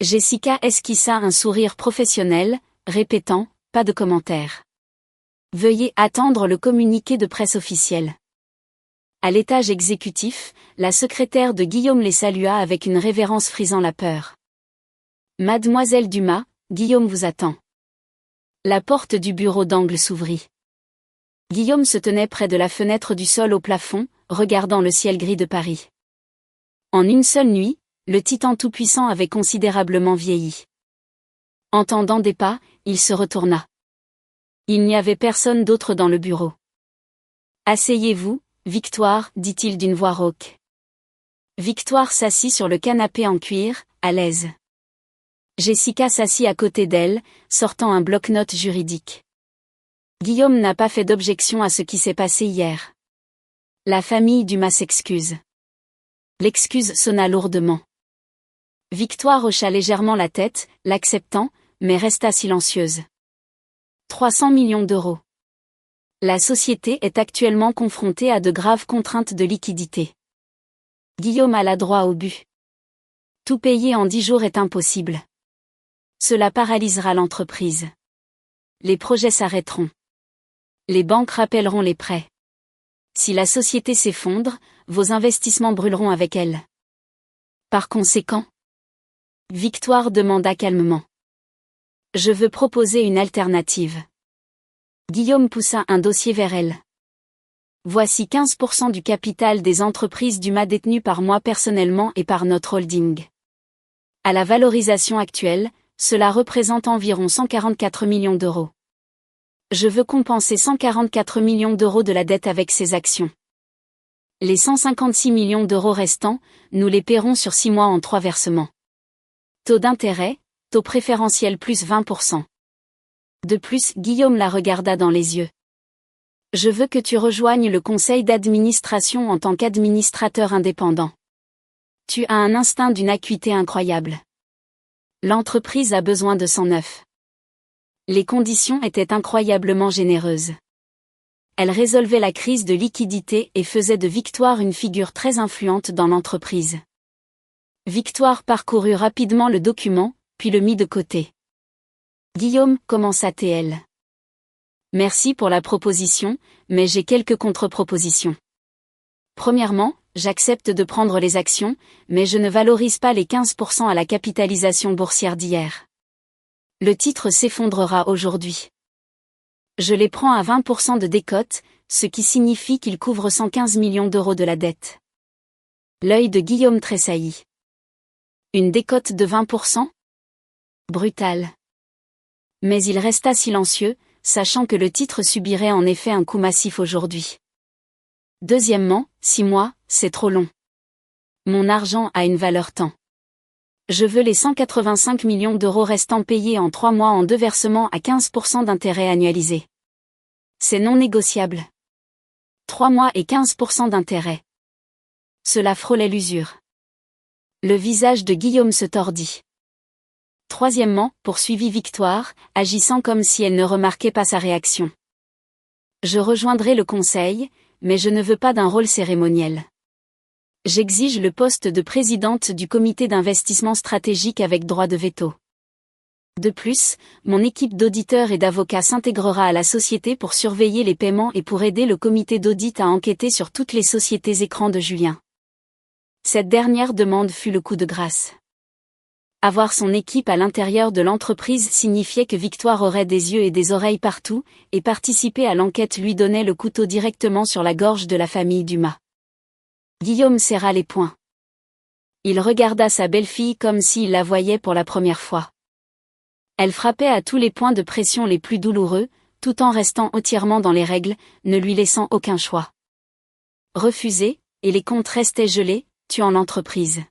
Jessica esquissa un sourire professionnel, répétant, pas de commentaire. Veuillez attendre le communiqué de presse officiel. À l'étage exécutif, la secrétaire de Guillaume les salua avec une révérence frisant la peur. Mademoiselle Dumas, Guillaume vous attend. La porte du bureau d'angle s'ouvrit. Guillaume se tenait près de la fenêtre du sol au plafond, regardant le ciel gris de Paris. En une seule nuit, le titan tout-puissant avait considérablement vieilli. Entendant des pas, il se retourna. Il n'y avait personne d'autre dans le bureau. Asseyez-vous, Victoire, dit-il d'une voix rauque. Victoire s'assit sur le canapé en cuir, à l'aise. Jessica s'assit à côté d'elle, sortant un bloc-notes juridique. Guillaume n'a pas fait d'objection à ce qui s'est passé hier. La famille Dumas s'excuse. L'excuse sonna lourdement. Victoire hocha légèrement la tête, l'acceptant, mais resta silencieuse. 300 millions d'euros. La société est actuellement confrontée à de graves contraintes de liquidité. Guillaume alla droit au but. Tout payer en 10 jours est impossible. Cela paralysera l'entreprise. Les projets s'arrêteront. Les banques rappelleront les prêts. Si la société s'effondre, vos investissements brûleront avec elle. Par conséquent, Victoire demanda calmement. Je veux proposer une alternative. Guillaume poussa un dossier vers elle. Voici 15% du capital des entreprises Dumas détenues par moi personnellement et par notre holding. À la valorisation actuelle, cela représente environ 144 millions d'euros. Je veux compenser 144 millions d'euros de la dette avec ces actions. Les 156 millions d'euros restants, nous les paierons sur 6 mois en 3 versements. Taux d'intérêt, taux préférentiel plus 20%. De plus, Guillaume la regarda dans les yeux. Je veux que tu rejoignes le conseil d'administration en tant qu'administrateur indépendant. Tu as un instinct d'une acuité incroyable. L'entreprise a besoin de 109. Les conditions étaient incroyablement généreuses. Elle résolvait la crise de liquidité et faisait de Victoire une figure très influente dans l'entreprise. Victoire parcourut rapidement le document, puis le mit de côté. Guillaume, commença-t-elle. Merci pour la proposition, mais j'ai quelques contre-propositions. Premièrement, j'accepte de prendre les actions, mais je ne valorise pas les 15% à la capitalisation boursière d'hier. Le titre s'effondrera aujourd'hui. Je les prends à 20% de décote, ce qui signifie qu'il couvre 115 millions d'euros de la dette. L'œil de Guillaume tressaillit. Une décote de 20%? Brutal. Mais il resta silencieux, sachant que le titre subirait en effet un coup massif aujourd'hui. Deuxièmement, 6 mois, c'est trop long. Mon argent a une valeur temps. Je veux les 185 millions d'euros restants payés en 3 mois en 2 versements à 15% d'intérêt annualisé. C'est non négociable. 3 mois et 15% d'intérêt. Cela frôlait l'usure. Le visage de Guillaume se tordit. Troisièmement, poursuivit Victoire, agissant comme si elle ne remarquait pas sa réaction. Je rejoindrai le conseil, mais je ne veux pas d'un rôle cérémoniel. J'exige le poste de présidente du comité d'investissement stratégique avec droit de veto. De plus, mon équipe d'auditeurs et d'avocats s'intégrera à la société pour surveiller les paiements et pour aider le comité d'audit à enquêter sur toutes les sociétés écrans de Julien. Cette dernière demande fut le coup de grâce. Avoir son équipe à l'intérieur de l'entreprise signifiait que Victoire aurait des yeux et des oreilles partout, et participer à l'enquête lui donnait le couteau directement sur la gorge de la famille Dumas. Guillaume serra les poings. Il regarda sa belle-fille comme s'il la voyait pour la première fois. Elle frappait à tous les points de pression les plus douloureux, tout en restant entièrement dans les règles, ne lui laissant aucun choix. Refuser, et les comptes restaient gelés, tuant l'entreprise.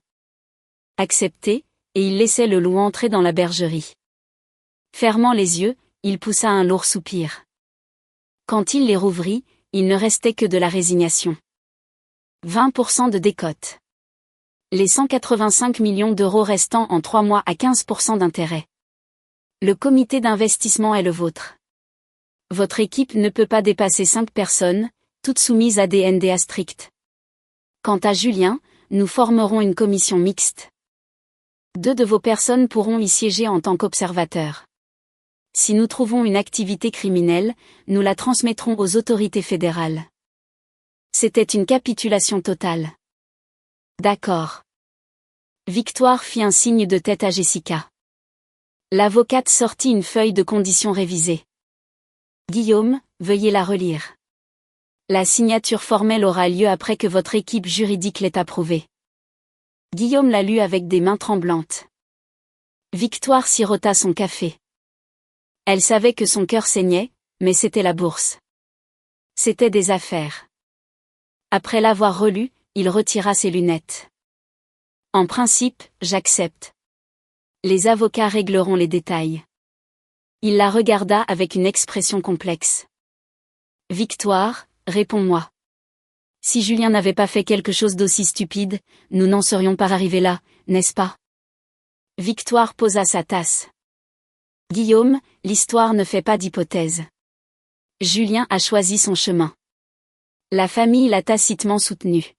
Accepter, et il laissait le loup entrer dans la bergerie. Fermant les yeux, il poussa un lourd soupir. Quand il les rouvrit, il ne restait que de la résignation. 20% de décote. Les 185 millions d'euros restants en 3 mois à 15% d'intérêt. Le comité d'investissement est le vôtre. Votre équipe ne peut pas dépasser 5 personnes, toutes soumises à des NDA stricts. Quant à Julien, nous formerons une commission mixte. 2 de vos personnes pourront y siéger en tant qu'observateurs. Si nous trouvons une activité criminelle, nous la transmettrons aux autorités fédérales. C'était une capitulation totale. D'accord. Victoire fit un signe de tête à Jessica. L'avocate sortit une feuille de conditions révisée. Guillaume, veuillez la relire. La signature formelle aura lieu après que votre équipe juridique l'ait approuvée. Guillaume la lut avec des mains tremblantes. Victoire sirota son café. Elle savait que son cœur saignait, mais c'était la bourse. C'était des affaires. Après l'avoir relu, il retira ses lunettes. En principe, j'accepte. Les avocats régleront les détails. Il la regarda avec une expression complexe. Victoire, réponds-moi. Si Julien n'avait pas fait quelque chose d'aussi stupide, nous n'en serions pas arrivés là, n'est-ce pas? Victoire posa sa tasse. Guillaume, l'histoire ne fait pas d'hypothèse. Julien a choisi son chemin. La famille l'a tacitement soutenu.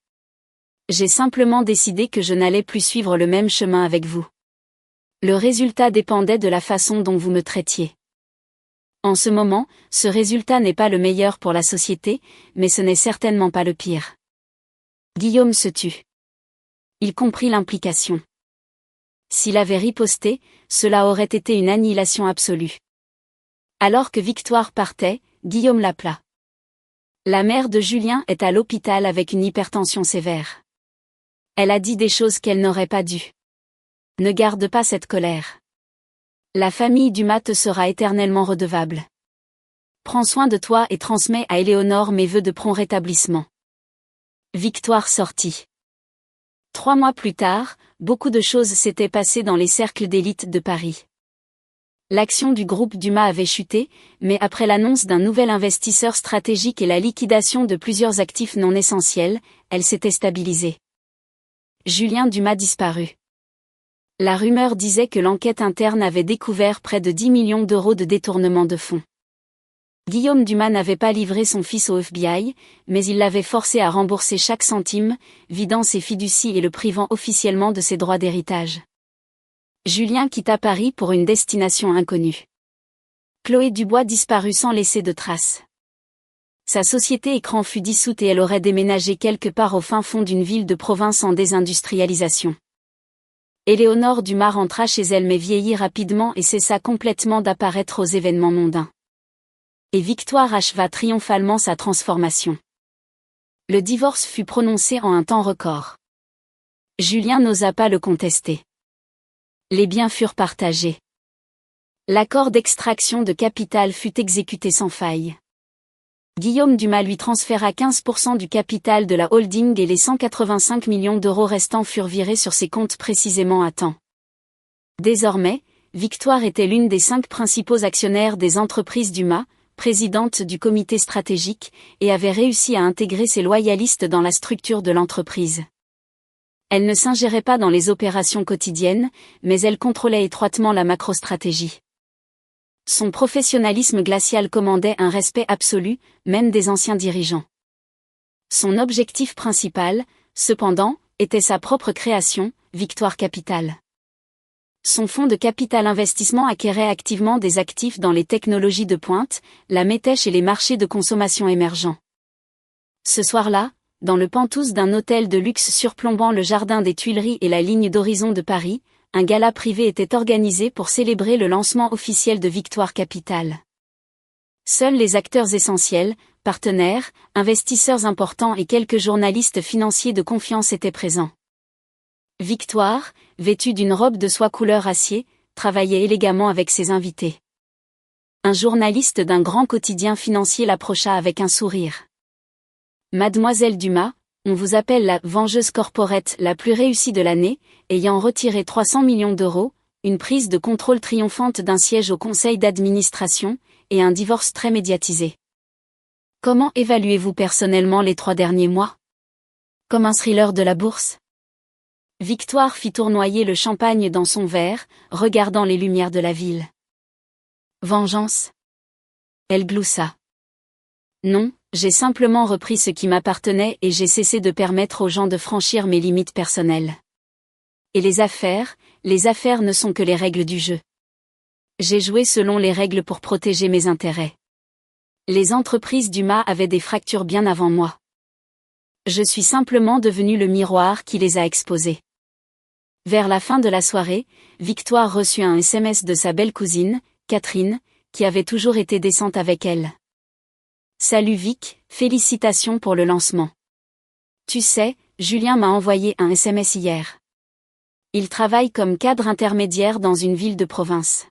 J'ai simplement décidé que je n'allais plus suivre le même chemin avec vous. Le résultat dépendait de la façon dont vous me traitiez. En ce moment, ce résultat n'est pas le meilleur pour la société, mais ce n'est certainement pas le pire. Guillaume se tut. Il comprit l'implication. S'il avait riposté, cela aurait été une annihilation absolue. Alors que Victoire partait, Guillaume l'appela. La mère de Julien est à l'hôpital avec une hypertension sévère. Elle a dit des choses qu'elle n'aurait pas dû. Ne garde pas cette colère. La famille Dumas te sera éternellement redevable. Prends soin de toi et transmets à Éléonore mes vœux de prompt rétablissement. Victoire sortit. 3 mois plus tard, beaucoup de choses s'étaient passées dans les cercles d'élite de Paris. L'action du groupe Dumas avait chuté, mais après l'annonce d'un nouvel investisseur stratégique et la liquidation de plusieurs actifs non essentiels, elle s'était stabilisée. Julien Dumas disparut. La rumeur disait que l'enquête interne avait découvert près de 10 millions d'euros de détournement de fonds. Guillaume Dumas n'avait pas livré son fils au FBI, mais il l'avait forcé à rembourser chaque centime, vidant ses fiducies et le privant officiellement de ses droits d'héritage. Julien quitta Paris pour une destination inconnue. Chloé Dubois disparut sans laisser de traces. Sa société Écran fut dissoute et elle aurait déménagé quelque part au fin fond d'une ville de province en désindustrialisation. Éléonore Dumas rentra chez elle mais vieillit rapidement et cessa complètement d'apparaître aux événements mondains. Et Victoire acheva triomphalement sa transformation. Le divorce fut prononcé en un temps record. Julien n'osa pas le contester. Les biens furent partagés. L'accord d'extraction de capital fut exécuté sans faille. Guillaume Dumas lui transféra 15% du capital de la holding et les 185 millions d'euros restants furent virés sur ses comptes précisément à temps. Désormais, Victoire était l'une des 5 principaux actionnaires des entreprises Dumas, présidente du comité stratégique, et avait réussi à intégrer ses loyalistes dans la structure de l'entreprise. Elle ne s'ingérait pas dans les opérations quotidiennes, mais elle contrôlait étroitement la macrostratégie. Son professionnalisme glacial commandait un respect absolu, même des anciens dirigeants. Son objectif principal, cependant, était sa propre création, Victoire Capital. Son fonds de capital investissement acquérait activement des actifs dans les technologies de pointe, la métèche et les marchés de consommation émergents. Ce soir-là, dans le penthouse d'un hôtel de luxe surplombant le jardin des Tuileries et la ligne d'horizon de Paris, un gala privé était organisé pour célébrer le lancement officiel de Victoire Capital. Seuls les acteurs essentiels, partenaires, investisseurs importants et quelques journalistes financiers de confiance étaient présents. Victoire, vêtue d'une robe de soie couleur acier, travaillait élégamment avec ses invités. Un journaliste d'un grand quotidien financier l'approcha avec un sourire. Mademoiselle Dumas, on vous appelle la vengeuse corporate la plus réussie de l'année, ayant retiré 300 millions d'euros, une prise de contrôle triomphante d'un siège au conseil d'administration, et un divorce très médiatisé. Comment évaluez-vous personnellement les 3 derniers mois? Comme un thriller de la bourse? Victoire fit tournoyer le champagne dans son verre, regardant les lumières de la ville. Vengeance? Elle gloussa. Non, j'ai simplement repris ce qui m'appartenait et j'ai cessé de permettre aux gens de franchir mes limites personnelles. Et les affaires ne sont que les règles du jeu. J'ai joué selon les règles pour protéger mes intérêts. Les entreprises Dumas avaient des fractures bien avant moi. Je suis simplement devenu le miroir qui les a exposées. Vers la fin de la soirée, Victoire reçut un SMS de sa belle cousine, Catherine, qui avait toujours été décente avec elle. Salut Vic, félicitations pour le lancement. Tu sais, Julien m'a envoyé un SMS hier. Il travaille comme cadre intermédiaire dans une ville de province.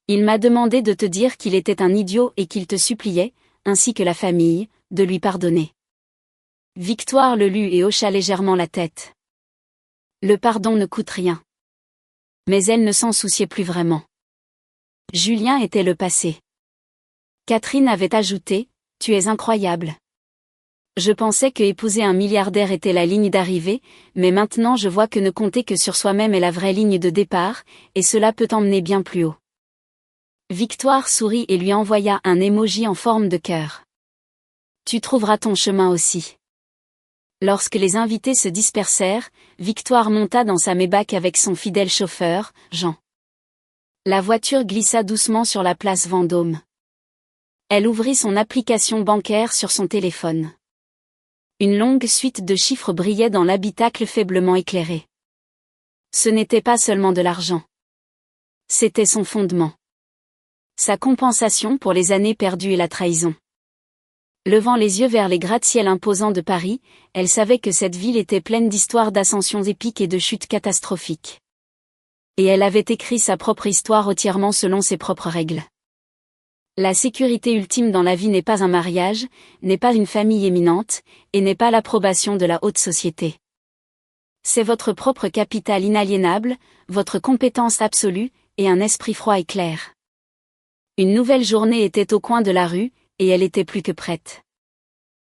Il m'a demandé de te dire qu'il était un idiot et qu'il te suppliait, ainsi que la famille, de lui pardonner. Victoire le lut et hocha légèrement la tête. Le pardon ne coûte rien. Mais elle ne s'en souciait plus vraiment. Julien était le passé. Catherine avait ajouté, Tu es incroyable. Je pensais que épouser un milliardaire était la ligne d'arrivée, mais maintenant je vois que ne compter que sur soi-même est la vraie ligne de départ, et cela peut emmener bien plus haut. Victoire sourit et lui envoya un emoji en forme de cœur. Tu trouveras ton chemin aussi. Lorsque les invités se dispersèrent, Victoire monta dans sa Maybach avec son fidèle chauffeur, Jean. La voiture glissa doucement sur la place Vendôme. Elle ouvrit son application bancaire sur son téléphone. Une longue suite de chiffres brillait dans l'habitacle faiblement éclairé. Ce n'était pas seulement de l'argent. C'était son fondement. Sa compensation pour les années perdues et la trahison. Levant les yeux vers les gratte-ciels imposants de Paris, elle savait que cette ville était pleine d'histoires d'ascensions épiques et de chutes catastrophiques. Et elle avait écrit sa propre histoire entièrement selon ses propres règles. La sécurité ultime dans la vie n'est pas un mariage, n'est pas une famille éminente, et n'est pas l'approbation de la haute société. C'est votre propre capital inaliénable, votre compétence absolue, et un esprit froid et clair. Une nouvelle journée était au coin de la rue, et elle était plus que prête.